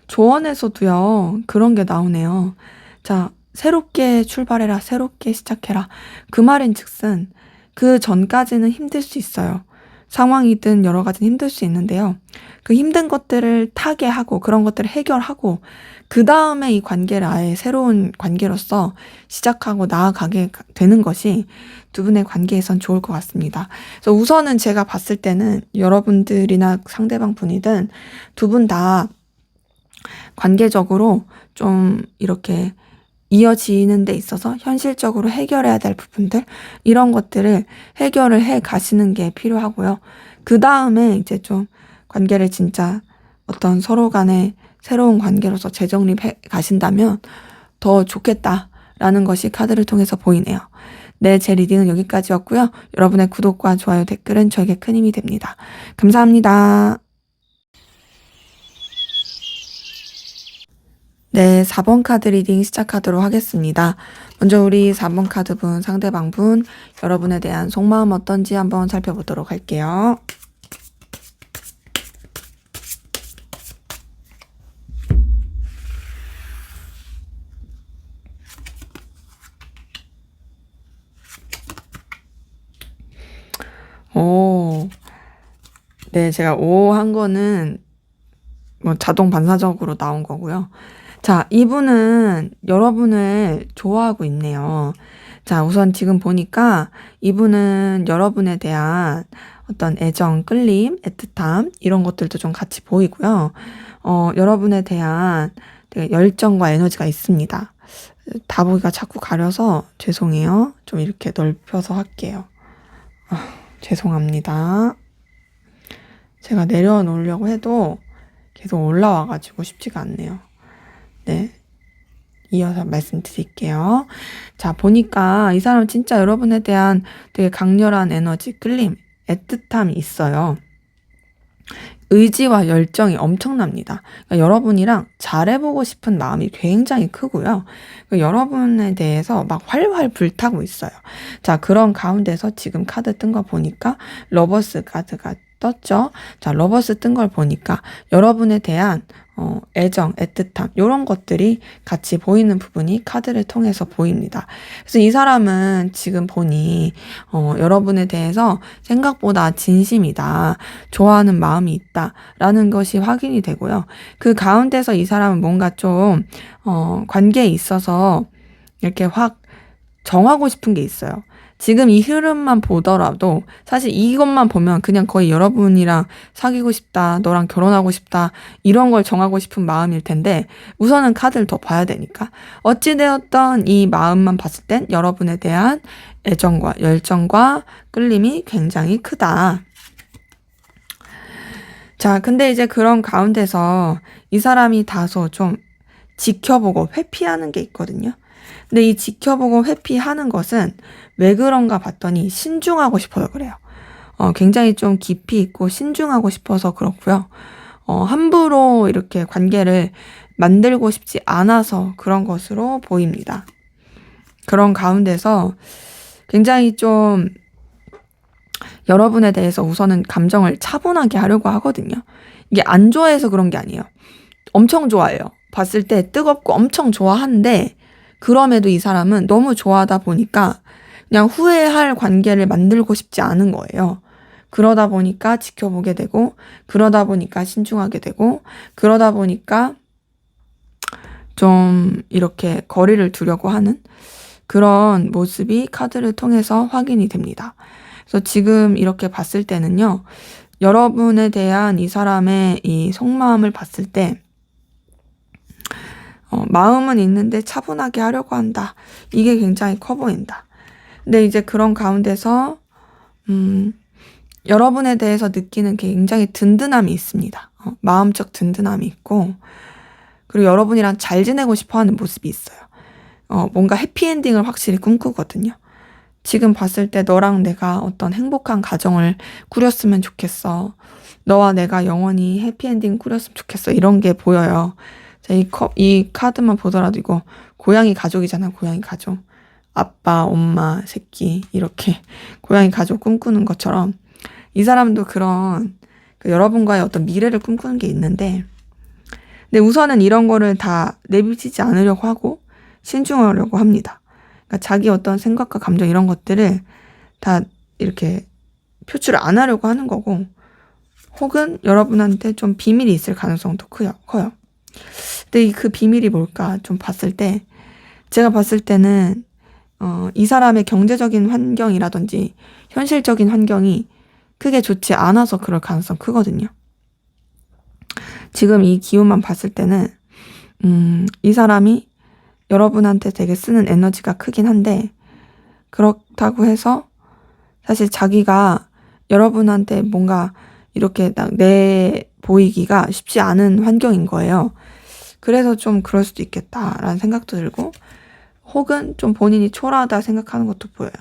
조언에서도요, 그런 게 나오네요. 자, 새롭게 출발해라, 새롭게 시작해라. 그 말인 즉슨, 그 전까지는 힘들 수 있어요. 상황이든 여러 가지는 힘들 수 있는데요. 그 힘든 것들을 타개하고, 그런 것들을 해결하고, 그 다음에 이 관계를 아예 새로운 관계로서 시작하고 나아가게 되는 것이 두 분의 관계에선 좋을 것 같습니다. 그래서 우선은 제가 봤을 때는 여러분들이나 상대방 분이든 두 분 다 관계적으로 좀 이렇게 이어지는 데 있어서 현실적으로 해결해야 될 부분들 이런 것들을 해결을 해 가시는 게 필요하고요. 그 다음에 이제 좀 관계를 진짜 어떤 서로 간에 새로운 관계로서 재정립해 가신다면 더 좋겠다라는 것이 카드를 통해서 보이네요. 네, 제 리딩은 여기까지였고요. 여러분의 구독과 좋아요, 댓글은 저에게 큰 힘이 됩니다. 감사합니다. 네, 4번 카드 리딩 시작하도록 하겠습니다. 먼저 우리 4번 카드 분, 상대방 분, 여러분에 대한 속마음 어떤지 한번 살펴보도록 할게요. 네, 제가 5 한 거는 뭐 자동 반사적으로 나온 거고요. 자, 이분은 여러분을 좋아하고 있네요. 자, 우선 지금 보니까 이분은 여러분에 대한 어떤 애정, 끌림, 애틋함 이런 것들도 좀 같이 보이고요. 여러분에 대한 되게 열정과 에너지가 있습니다. 다보기가 자꾸 가려서 죄송해요. 좀 이렇게 넓혀서 할게요. 죄송합니다. 제가 내려놓으려고 해도 계속 올라와가지고 쉽지가 않네요. 네. 이어서 말씀드릴게요. 자, 보니까 이 사람 진짜 여러분에 대한 되게 강렬한 에너지, 끌림, 애틋함이 있어요. 의지와 열정이 엄청납니다. 그러니까 여러분이랑 잘해보고 싶은 마음이 굉장히 크고요. 그러니까 여러분에 대해서 막 활활 불타고 있어요. 자, 그런 가운데서 지금 카드 뜬 거 보니까 러버스 카드가 떴죠. 자, 러버스 뜬 걸 보니까 여러분에 대한 애정, 애틋함 이런 것들이 같이 보이는 부분이 카드를 통해서 보입니다. 그래서 이 사람은 지금 보니 여러분에 대해서 생각보다 진심이다, 좋아하는 마음이 있다라는 것이 확인이 되고요. 그 가운데서 이 사람은 뭔가 좀 관계에 있어서 이렇게 확 정하고 싶은 게 있어요. 지금 이 흐름만 보더라도 사실 이것만 보면 그냥 거의 여러분이랑 사귀고 싶다, 너랑 결혼하고 싶다 이런 걸 정하고 싶은 마음일 텐데 우선은 카드를 더 봐야 되니까 어찌되었던 이 마음만 봤을 땐 여러분에 대한 애정과 열정과 끌림이 굉장히 크다. 자, 근데 이제 그런 가운데서 이 사람이 다소 좀 지켜보고 회피하는 게 있거든요. 근데 이 지켜보고 회피하는 것은 왜 그런가 봤더니 신중하고 싶어서 그래요. 굉장히 좀 깊이 있고 신중하고 싶어서 그렇고요. 함부로 이렇게 관계를 만들고 싶지 않아서 그런 것으로 보입니다. 그런 가운데서 굉장히 좀 여러분에 대해서 우선은 감정을 차분하게 하려고 하거든요. 이게 안 좋아해서 그런 게 아니에요. 엄청 좋아해요. 봤을 때 뜨겁고 엄청 좋아하는데 그럼에도 이 사람은 너무 좋아하다 보니까 그냥 후회할 관계를 만들고 싶지 않은 거예요. 그러다 보니까 지켜보게 되고, 그러다 보니까 신중하게 되고, 그러다 보니까 좀 이렇게 거리를 두려고 하는 그런 모습이 카드를 통해서 확인이 됩니다. 그래서 지금 이렇게 봤을 때는요, 여러분에 대한 이 사람의 이 속마음을 봤을 때, 마음은 있는데 차분하게 하려고 한다. 이게 굉장히 커 보인다. 근데 이제 그런 가운데서, 여러분에 대해서 느끼는 게 굉장히 든든함이 있습니다. 마음적 든든함이 있고, 그리고 여러분이랑 잘 지내고 싶어 하는 모습이 있어요. 뭔가 해피엔딩을 확실히 꿈꾸거든요. 지금 봤을 때 너랑 내가 어떤 행복한 가정을 꾸렸으면 좋겠어. 너와 내가 영원히 해피엔딩 꾸렸으면 좋겠어. 이런 게 보여요. 자, 이 카드만 보더라도 이거 고양이 가족이잖아. 고양이 가족. 아빠, 엄마, 새끼 이렇게 고양이 가족 꿈꾸는 것처럼 이 사람도 그런 여러분과의 어떤 미래를 꿈꾸는 게 있는데 근데 우선은 이런 거를 다 내비치지 않으려고 하고 신중하려고 합니다. 그러니까 자기 어떤 생각과 감정 이런 것들을 다 이렇게 표출을 안 하려고 하는 거고 혹은 여러분한테 좀 비밀이 있을 가능성도 커요. 근데 그 비밀이 뭘까 좀 봤을 때 제가 봤을 때는 이 사람의 경제적인 환경이라든지 현실적인 환경이 크게 좋지 않아서 그럴 가능성 크거든요. 지금 이 기운만 봤을 때는 이 사람이 여러분한테 되게 쓰는 에너지가 크긴 한데 그렇다고 해서 사실 자기가 여러분한테 뭔가 이렇게 딱 내보이기가 쉽지 않은 환경인 거예요. 그래서 좀 그럴 수도 있겠다라는 생각도 들고 혹은 좀 본인이 초라하다 생각하는 것도 보여요.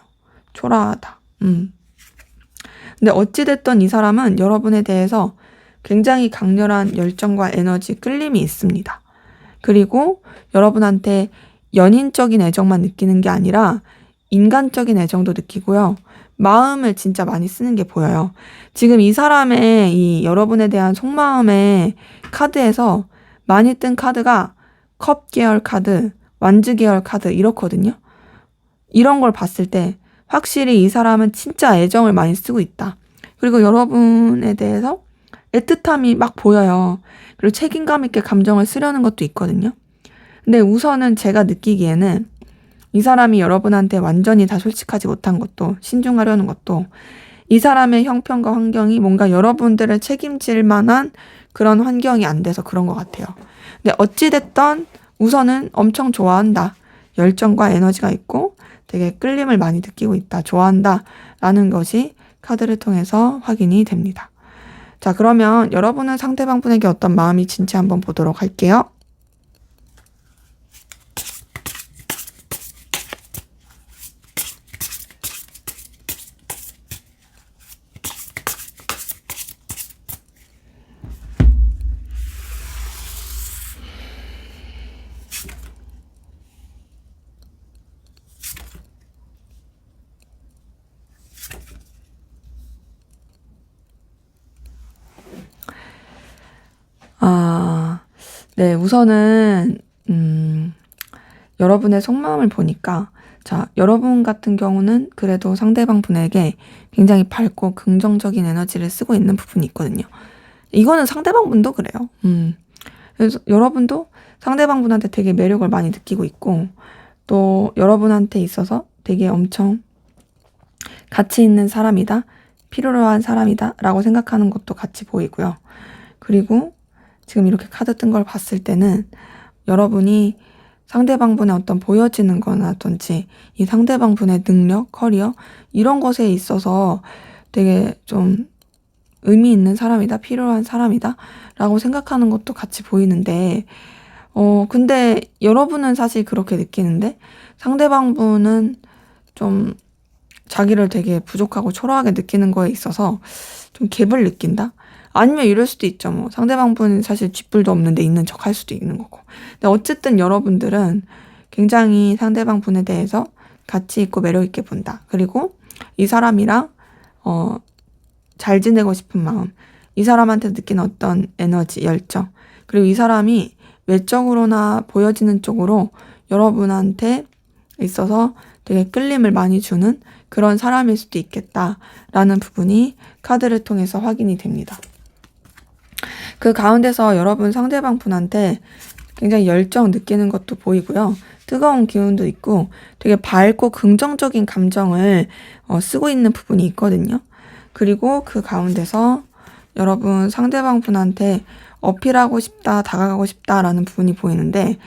초라하다. 근데 어찌됐든 이 사람은 여러분에 대해서 굉장히 강렬한 열정과 에너지, 끌림이 있습니다. 그리고 여러분한테 연인적인 애정만 느끼는 게 아니라 인간적인 애정도 느끼고요. 마음을 진짜 많이 쓰는 게 보여요. 지금 이 사람의 이 여러분에 대한 속마음의 카드에서 많이 뜬 카드가 컵 계열 카드, 완즈 계열 카드 이렇거든요. 이런 걸 봤을 때 확실히 이 사람은 진짜 애정을 많이 쓰고 있다. 그리고 여러분에 대해서 애틋함이 막 보여요. 그리고 책임감 있게 감정을 쓰려는 것도 있거든요. 근데 우선은 제가 느끼기에는 이 사람이 여러분한테 완전히 다 솔직하지 못한 것도 신중하려는 것도 이 사람의 형편과 환경이 뭔가 여러분들을 책임질 만한 그런 환경이 안 돼서 그런 것 같아요. 근데 어찌됐든 우선은 엄청 좋아한다. 열정과 에너지가 있고 되게 끌림을 많이 느끼고 있다. 좋아한다. 라는 것이 카드를 통해서 확인이 됩니다. 자, 그러면 여러분은 상대방분에게 어떤 마음이 진지 한번 보도록 할게요. 네, 우선은, 여러분의 속마음을 보니까, 자, 여러분 같은 경우는 그래도 상대방 분에게 굉장히 밝고 긍정적인 에너지를 쓰고 있는 부분이 있거든요. 이거는 상대방 분도 그래요. 그래서 여러분도 상대방 분한테 되게 매력을 많이 느끼고 있고, 또 여러분한테 있어서 되게 엄청 가치 있는 사람이다, 필요로 한 사람이다, 라고 생각하는 것도 같이 보이고요. 그리고 지금 이렇게 카드 뜬 걸 봤을 때는 여러분이 상대방분의 어떤 보여지는 거라든지 이 상대방분의 능력, 커리어 이런 것에 있어서 되게 좀 의미 있는 사람이다, 필요한 사람이다 라고 생각하는 것도 같이 보이는데 근데 여러분은 사실 그렇게 느끼는데 상대방분은 좀 자기를 되게 부족하고 초라하게 느끼는 거에 있어서 좀 갭을 느낀다? 아니면 이럴 수도 있죠. 뭐 상대방분은 사실 쥐뿔도 없는데 있는 척 할 수도 있는 거고. 근데 어쨌든 여러분들은 굉장히 상대방 분에 대해서 가치 있고 매력 있게 본다. 그리고 이 사람이랑 잘 지내고 싶은 마음, 이 사람한테 느끼는 어떤 에너지, 열정, 그리고 이 사람이 외적으로나 보여지는 쪽으로 여러분한테 있어서 되게 끌림을 많이 주는 그런 사람일 수도 있겠다라는 부분이 카드를 통해서 확인이 됩니다. 그 가운데서 여러분 상대방 분한테 굉장히 열정 느끼는 것도 보이고요. 뜨거운 기운도 있고 되게 밝고 긍정적인 감정을 쓰고 있는 부분이 있거든요. 그리고 그 가운데서 여러분 상대방 분한테 어필하고 싶다, 다가가고 싶다라는 부분이 보이는데,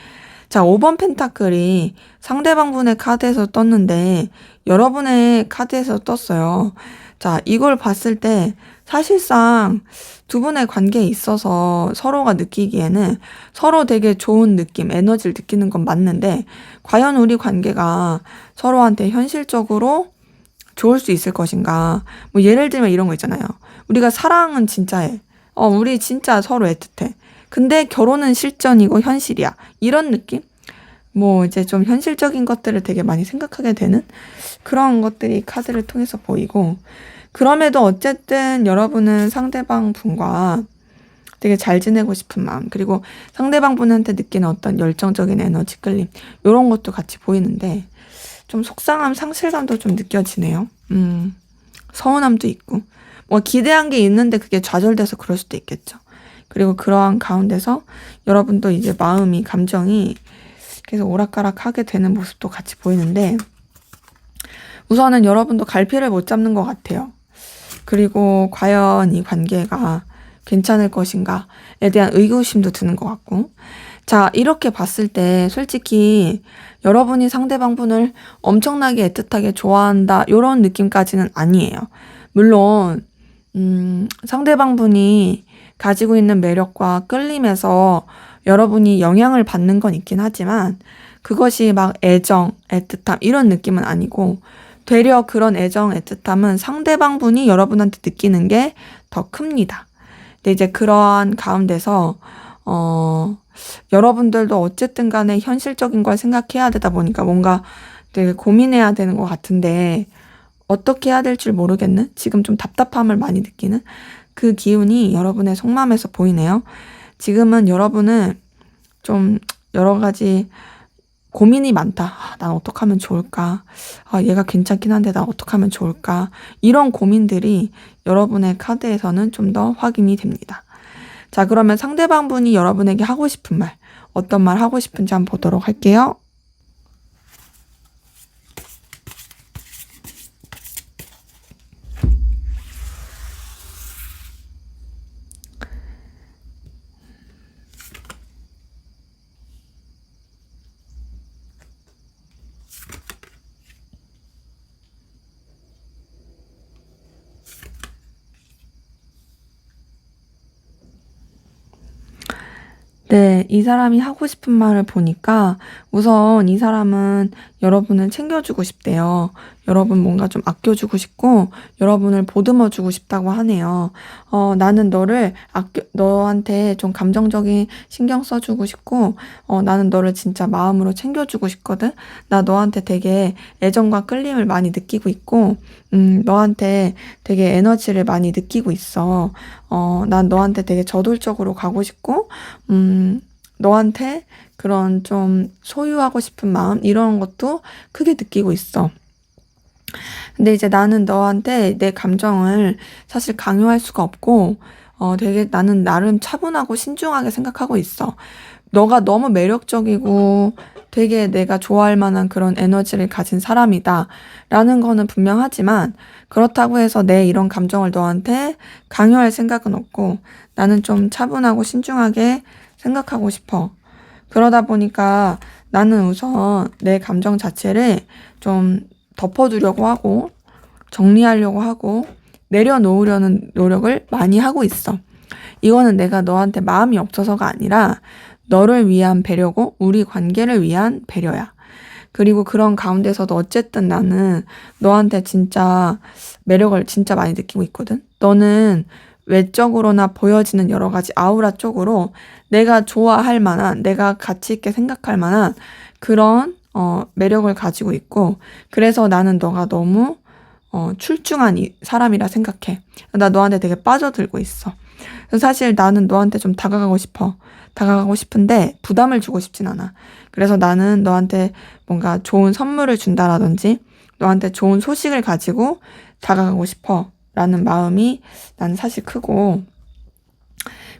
자, 5번 펜타클이 상대방 분의 카드에서 떴는데 여러분의 카드에서 떴어요. 자, 이걸 봤을 때 사실상 두 분의 관계에 있어서 서로가 느끼기에는 서로 되게 좋은 느낌, 에너지를 느끼는 건 맞는데, 과연 우리 관계가 서로한테 현실적으로 좋을 수 있을 것인가. 뭐 예를 들면 이런 거 있잖아요. 우리가 사랑은 진짜 해. 우리 진짜 서로 애틋해. 근데 결혼은 실전이고 현실이야. 이런 느낌? 뭐 이제 좀 현실적인 것들을 되게 많이 생각하게 되는 그런 것들이 카드를 통해서 보이고, 그럼에도 어쨌든 여러분은 상대방 분과 되게 잘 지내고 싶은 마음, 그리고 상대방 분한테 느끼는 어떤 열정적인 에너지 끌림, 이런 것도 같이 보이는데 좀 속상함, 상실감도 좀 느껴지네요. 서운함도 있고, 뭐 기대한 게 있는데 그게 좌절돼서 그럴 수도 있겠죠. 그리고 그러한 가운데서 여러분도 이제 마음이, 감정이 계속 오락가락하게 되는 모습도 같이 보이는데, 우선은 여러분도 갈피를 못 잡는 것 같아요. 그리고 과연 이 관계가 괜찮을 것인가에 대한 의구심도 드는 것 같고, 자, 이렇게 봤을 때 솔직히 여러분이 상대방 분을 엄청나게 애틋하게 좋아한다, 이런 느낌까지는 아니에요. 물론 상대방 분이 가지고 있는 매력과 끌림에서 여러분이 영향을 받는 건 있긴 하지만 그것이 막 애정, 애틋함 이런 느낌은 아니고, 되려 그런 애정, 애틋함은 상대방 분이 여러분한테 느끼는 게 더 큽니다. 근데 이제 그러한 가운데서 여러분들도 어쨌든 간에 현실적인 걸 생각해야 되다 보니까 뭔가 되게 고민해야 되는 것 같은데, 어떻게 해야 될 줄 모르겠는, 지금 좀 답답함을 많이 느끼는 그 기운이 여러분의 속마음에서 보이네요. 지금은 여러분은 좀 여러 가지 고민이 많다. 난 어떻게 하면 좋을까? 얘가 괜찮긴 한데 난 어떻게 하면 좋을까? 이런 고민들이 여러분의 카드에서는 좀 더 확인이 됩니다. 자, 그러면 상대방 분이 여러분에게 하고 싶은 말, 어떤 말 하고 싶은지 한번 보도록 할게요. 네, 이 사람이 하고 싶은 말을 보니까 우선 이 사람은 여러분을 챙겨주고 싶대요. 여러분 뭔가 좀 아껴주고 싶고 여러분을 보듬어주고 싶다고 하네요. 나는 너한테 좀 감정적인 신경 써주고 싶고, 나는 너를 진짜 마음으로 챙겨주고 싶거든. 나 너한테 되게 애정과 끌림을 많이 느끼고 있고, 너한테 되게 에너지를 많이 느끼고 있어. 난 너한테 되게 저돌적으로 가고 싶고, 너한테 그런 좀 소유하고 싶은 마음, 이런 것도 크게 느끼고 있어. 근데 이제 나는 너한테 내 감정을 사실 강요할 수가 없고, 되게 나는 나름 차분하고 신중하게 생각하고 있어. 너가 너무 매력적이고 되게 내가 좋아할 만한 그런 에너지를 가진 사람이다 라는 거는 분명하지만, 그렇다고 해서 내 이런 감정을 너한테 강요할 생각은 없고, 나는 좀 차분하고 신중하게 생각하고 싶어. 그러다 보니까 나는 우선 내 감정 자체를 좀 덮어두려고 하고 정리하려고 하고 내려놓으려는 노력을 많이 하고 있어. 이거는 내가 너한테 마음이 없어서가 아니라 너를 위한 배려고 우리 관계를 위한 배려야. 그리고 그런 가운데서도 어쨌든 나는 너한테 진짜 매력을 진짜 많이 느끼고 있거든. 너는 외적으로나 보여지는 여러 가지 아우라 쪽으로 내가 좋아할 만한, 내가 가치 있게 생각할 만한 그런 매력을 가지고 있고, 그래서 나는 너가 너무 출중한 사람이라 생각해. 나 너한테 되게 빠져들고 있어. 그래서 사실 나는 너한테 좀 다가가고 싶어. 다가가고 싶은데 부담을 주고 싶진 않아. 그래서 나는 너한테 뭔가 좋은 선물을 준다라든지 너한테 좋은 소식을 가지고 다가가고 싶어 라는 마음이 나는 사실 크고,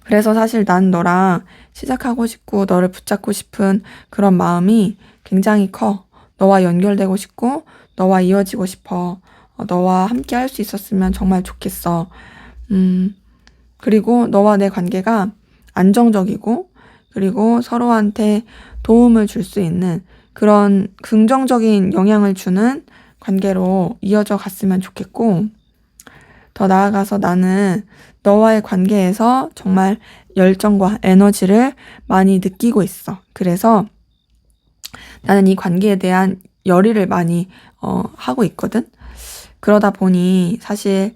그래서 사실 난 너랑 시작하고 싶고 너를 붙잡고 싶은 그런 마음이 굉장히 커. 너와 연결되고 싶고 너와 이어지고 싶어. 너와 함께 할 수 있었으면 정말 좋겠어. 그리고 너와 내 관계가 안정적이고 그리고 서로한테 도움을 줄 수 있는 그런 긍정적인 영향을 주는 관계로 이어져 갔으면 좋겠고, 더 나아가서 나는 너와의 관계에서 정말 열정과 에너지를 많이 느끼고 있어. 그래서 나는 이 관계에 대한 열의를 많이 하고 있거든. 그러다 보니 사실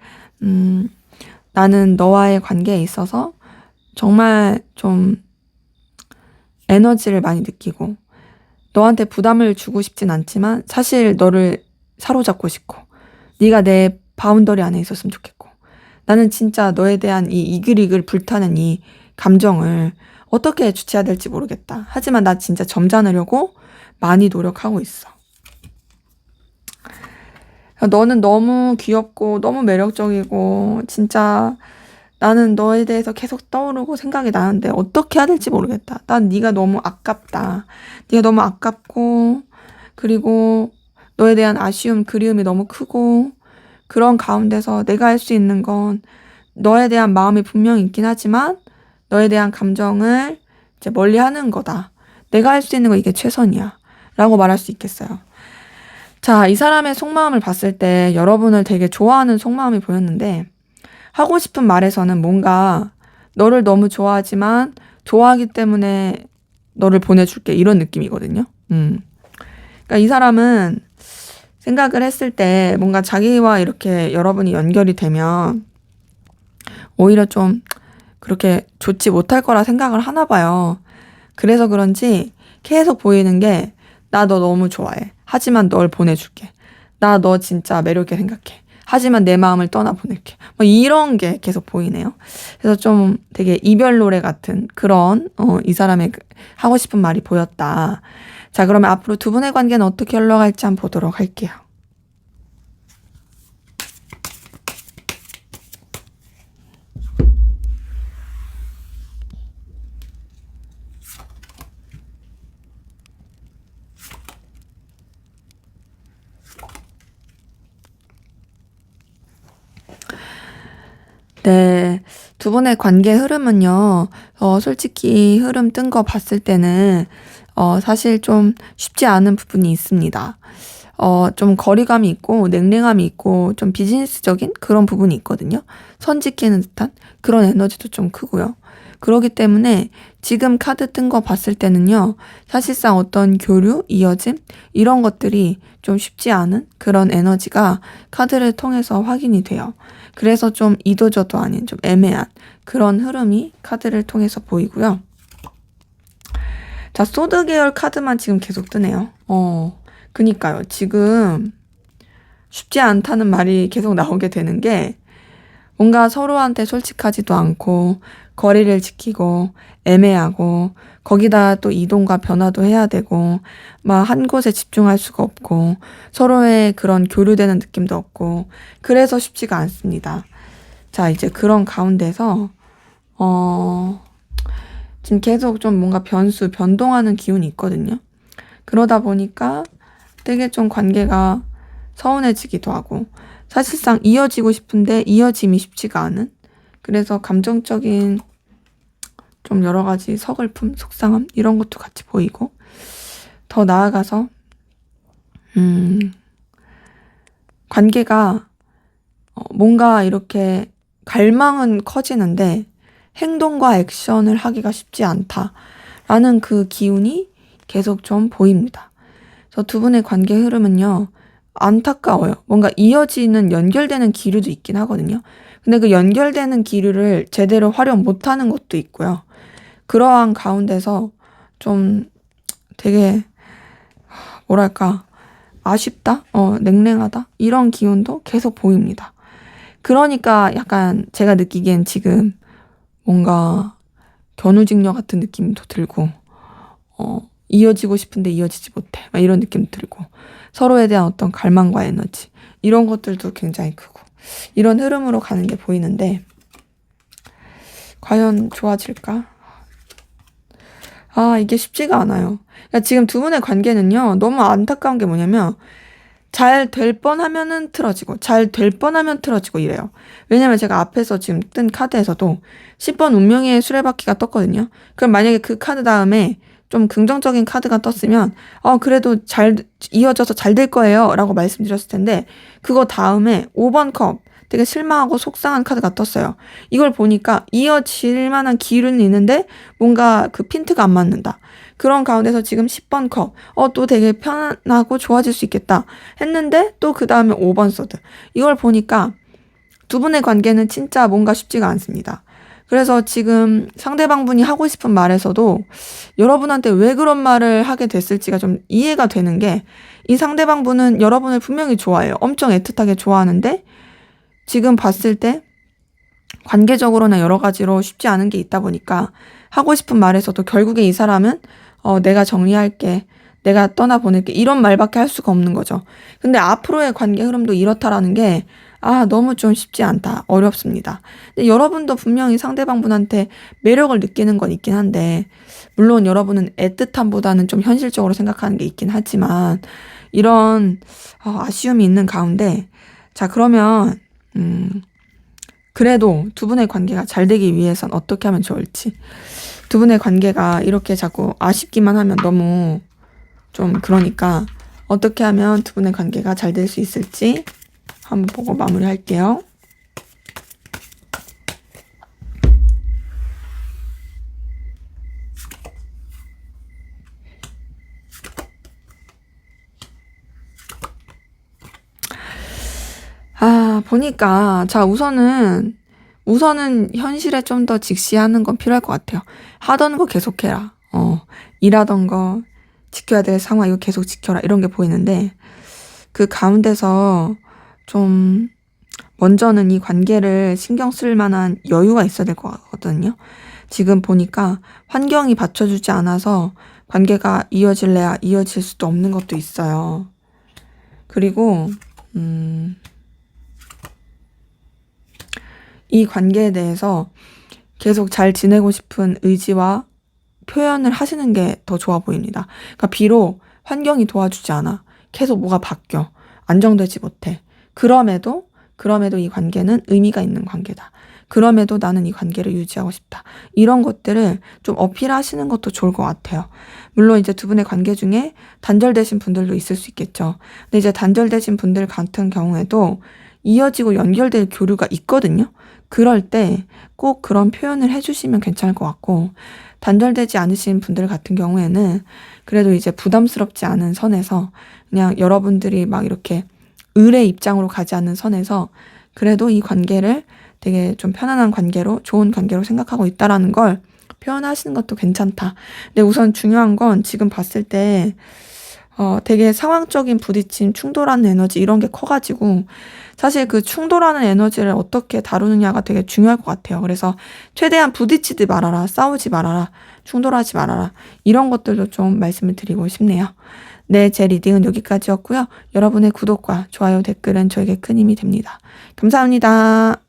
나는 너와의 관계에 있어서 정말 좀 에너지를 많이 느끼고 너한테 부담을 주고 싶진 않지만 사실 너를 사로잡고 싶고 네가 내 바운더리 안에 있었으면 좋겠고, 나는 진짜 너에 대한 이 이글이글 불타는 이 감정을 어떻게 주체해야 될지 모르겠다. 하지만 나 진짜 점잖으려고 많이 노력하고 있어. 너는 너무 귀엽고 너무 매력적이고 진짜 나는 너에 대해서 계속 떠오르고 생각이 나는데 어떻게 해야 될지 모르겠다. 난 네가 너무 아깝다. 네가 너무 아깝고 그리고 너에 대한 아쉬움, 그리움이 너무 크고, 그런 가운데서 내가 할 수 있는 건 너에 대한 마음이 분명히 있긴 하지만 너에 대한 감정을 이제 멀리하는 거다. 내가 할 수 있는 거 이게 최선이야 라고 말할 수 있겠어요. 자, 이 사람의 속마음을 봤을 때 여러분을 되게 좋아하는 속마음이 보였는데, 하고 싶은 말에서는 뭔가 너를 너무 좋아하지만 좋아하기 때문에 너를 보내줄게 이런 느낌이거든요. 그러니까 이 사람은 생각을 했을 때 뭔가 자기와 이렇게 여러분이 연결이 되면 오히려 좀 그렇게 좋지 못할 거라 생각을 하나 봐요. 그래서 그런지 계속 보이는 게 나 너 너무 좋아해. 하지만 널 보내줄게. 나 너 진짜 매력있게 생각해. 하지만 내 마음을 떠나보낼게. 뭐 이런 게 계속 보이네요. 그래서 좀 되게 이별 노래 같은 그런 이 사람의 하고 싶은 말이 보였다. 자, 그러면 앞으로 두 분의 관계는 어떻게 흘러갈지 한번 보도록 할게요. 네, 두 분의 관계 흐름은요, 솔직히 흐름 뜬 거 봤을 때는, 사실 좀 쉽지 않은 부분이 있습니다. 좀 거리감이 있고, 냉랭함이 있고, 좀 비즈니스적인 그런 부분이 있거든요. 선 지키는 듯한 그런 에너지도 좀 크고요. 그러기 때문에 지금 카드 뜬 거 봤을 때는요, 사실상 어떤 교류, 이어짐, 이런 것들이 좀 쉽지 않은 그런 에너지가 카드를 통해서 확인이 돼요. 그래서 좀 이도저도 아닌 좀 애매한 그런 흐름이 카드를 통해서 보이고요. 자, 소드 계열 카드만 지금 계속 뜨네요. 그니까요. 지금 쉽지 않다는 말이 계속 나오게 되는 게, 뭔가 서로한테 솔직하지도 않고 거리를 지키고 애매하고 거기다 또 이동과 변화도 해야 되고 막 한 곳에 집중할 수가 없고 서로의 그런 교류되는 느낌도 없고 그래서 쉽지가 않습니다. 자, 이제 그런 가운데서 지금 계속 좀 뭔가 변동하는 기운이 있거든요. 그러다 보니까 되게 좀 관계가 서운해지기도 하고 사실상 이어지고 싶은데 이어짐이 쉽지가 않은, 그래서 감정적인 좀 여러 가지 서글픔, 속상함 이런 것도 같이 보이고, 더 나아가서 관계가 뭔가 이렇게 갈망은 커지는데 행동과 액션을 하기가 쉽지 않다라는 그 기운이 계속 좀 보입니다. 그래서 두 분의 관계 흐름은요, 안타까워요. 뭔가 이어지는 연결되는 기류도 있긴 하거든요. 근데 그 연결되는 기류를 제대로 활용 못하는 것도 있고요. 그러한 가운데서 좀 되게 뭐랄까 아쉽다? 냉랭하다? 이런 기운도 계속 보입니다. 그러니까 약간 제가 느끼기엔 지금 뭔가 견우직녀 같은 느낌도 들고 이어지고 싶은데 이어지지 못해 막 이런 느낌도 들고 서로에 대한 어떤 갈망과 에너지 이런 것들도 굉장히 크고 이런 흐름으로 가는 게 보이는데 과연 좋아질까? 이게 쉽지가 않아요. 그러니까 지금 두 분의 관계는요, 너무 안타까운 게 뭐냐면, 잘 될 뻔하면은 틀어지고, 잘 될 뻔하면 틀어지고 이래요. 왜냐면 제가 앞에서 지금 뜬 카드에서도 10번 운명의 수레바퀴가 떴거든요. 그럼 만약에 그 카드 다음에 좀 긍정적인 카드가 떴으면, 그래도 잘, 이어져서 잘 될 거예요. 라고 말씀드렸을 텐데, 그거 다음에 5번 컵, 되게 실망하고 속상한 카드가 떴어요. 이걸 보니까 이어질 만한 기운은 있는데 뭔가 그 핀트가 안 맞는다. 그런 가운데서 지금 10번 컵, 또 되게 편하고 좋아질 수 있겠다 했는데 또 그 다음에 5번 서드. 이걸 보니까 두 분의 관계는 진짜 뭔가 쉽지가 않습니다. 그래서 지금 상대방분이 하고 싶은 말에서도 여러분한테 왜 그런 말을 하게 됐을지가 좀 이해가 되는 게 이 상대방분은 여러분을 분명히 좋아해요. 엄청 애틋하게 좋아하는데 지금 봤을 때 관계적으로나 여러 가지로 쉽지 않은 게 있다 보니까 하고 싶은 말에서도 결국에 이 사람은 내가 정리할게. 내가 떠나보낼게. 이런 말밖에 할 수가 없는 거죠. 근데 앞으로의 관계 흐름도 이렇다라는 게 너무 좀 쉽지 않다. 어렵습니다. 근데 여러분도 분명히 상대방분한테 매력을 느끼는 건 있긴 한데 물론 여러분은 애틋함보다는 좀 현실적으로 생각하는 게 있긴 하지만 이런 아쉬움이 있는 가운데 자 그러면 그래도 두 분의 관계가 잘 되기 위해선 어떻게 하면 좋을지. 두 분의 관계가 이렇게 자꾸 아쉽기만 하면 너무 좀 그러니까 어떻게 하면 두 분의 관계가 잘 될 수 있을지 한번 보고 마무리할게요. 보니까 자 우선은 현실에 좀 더 직시하는 건 필요할 것 같아요. 하던 거 계속해라. 일하던 거 지켜야 될 상황 이거 계속 지켜라 이런 게 보이는데 그 가운데서 좀 먼저는 이 관계를 신경 쓸 만한 여유가 있어야 될 것 같거든요. 지금 보니까 환경이 받쳐주지 않아서 관계가 이어질래야 이어질 수도 없는 것도 있어요. 그리고 이 관계에 대해서 계속 잘 지내고 싶은 의지와 표현을 하시는 게 더 좋아 보입니다. 그러니까 비록 환경이 도와주지 않아. 계속 뭐가 바뀌어. 안정되지 못해. 그럼에도 이 관계는 의미가 있는 관계다. 그럼에도 나는 이 관계를 유지하고 싶다. 이런 것들을 좀 어필하시는 것도 좋을 것 같아요. 물론 이제 두 분의 관계 중에 단절되신 분들도 있을 수 있겠죠. 근데 이제 단절되신 분들 같은 경우에도 이어지고 연결될 교류가 있거든요. 그럴 때 꼭 그런 표현을 해주시면 괜찮을 것 같고 단절되지 않으신 분들 같은 경우에는 그래도 이제 부담스럽지 않은 선에서 그냥 여러분들이 막 이렇게 을의 입장으로 가지 않는 선에서 그래도 이 관계를 되게 좀 편안한 관계로 좋은 관계로 생각하고 있다라는 걸 표현하시는 것도 괜찮다. 근데 우선 중요한 건 지금 봤을 때 되게 상황적인 부딪힘, 충돌하는 에너지 이런 게 커가지고 사실 그 충돌하는 에너지를 어떻게 다루느냐가 되게 중요할 것 같아요. 그래서 최대한 부딪히지 말아라, 싸우지 말아라, 충돌하지 말아라 이런 것들도 좀 말씀을 드리고 싶네요. 네, 제 리딩은 여기까지였고요. 여러분의 구독과 좋아요, 댓글은 저에게 큰 힘이 됩니다. 감사합니다.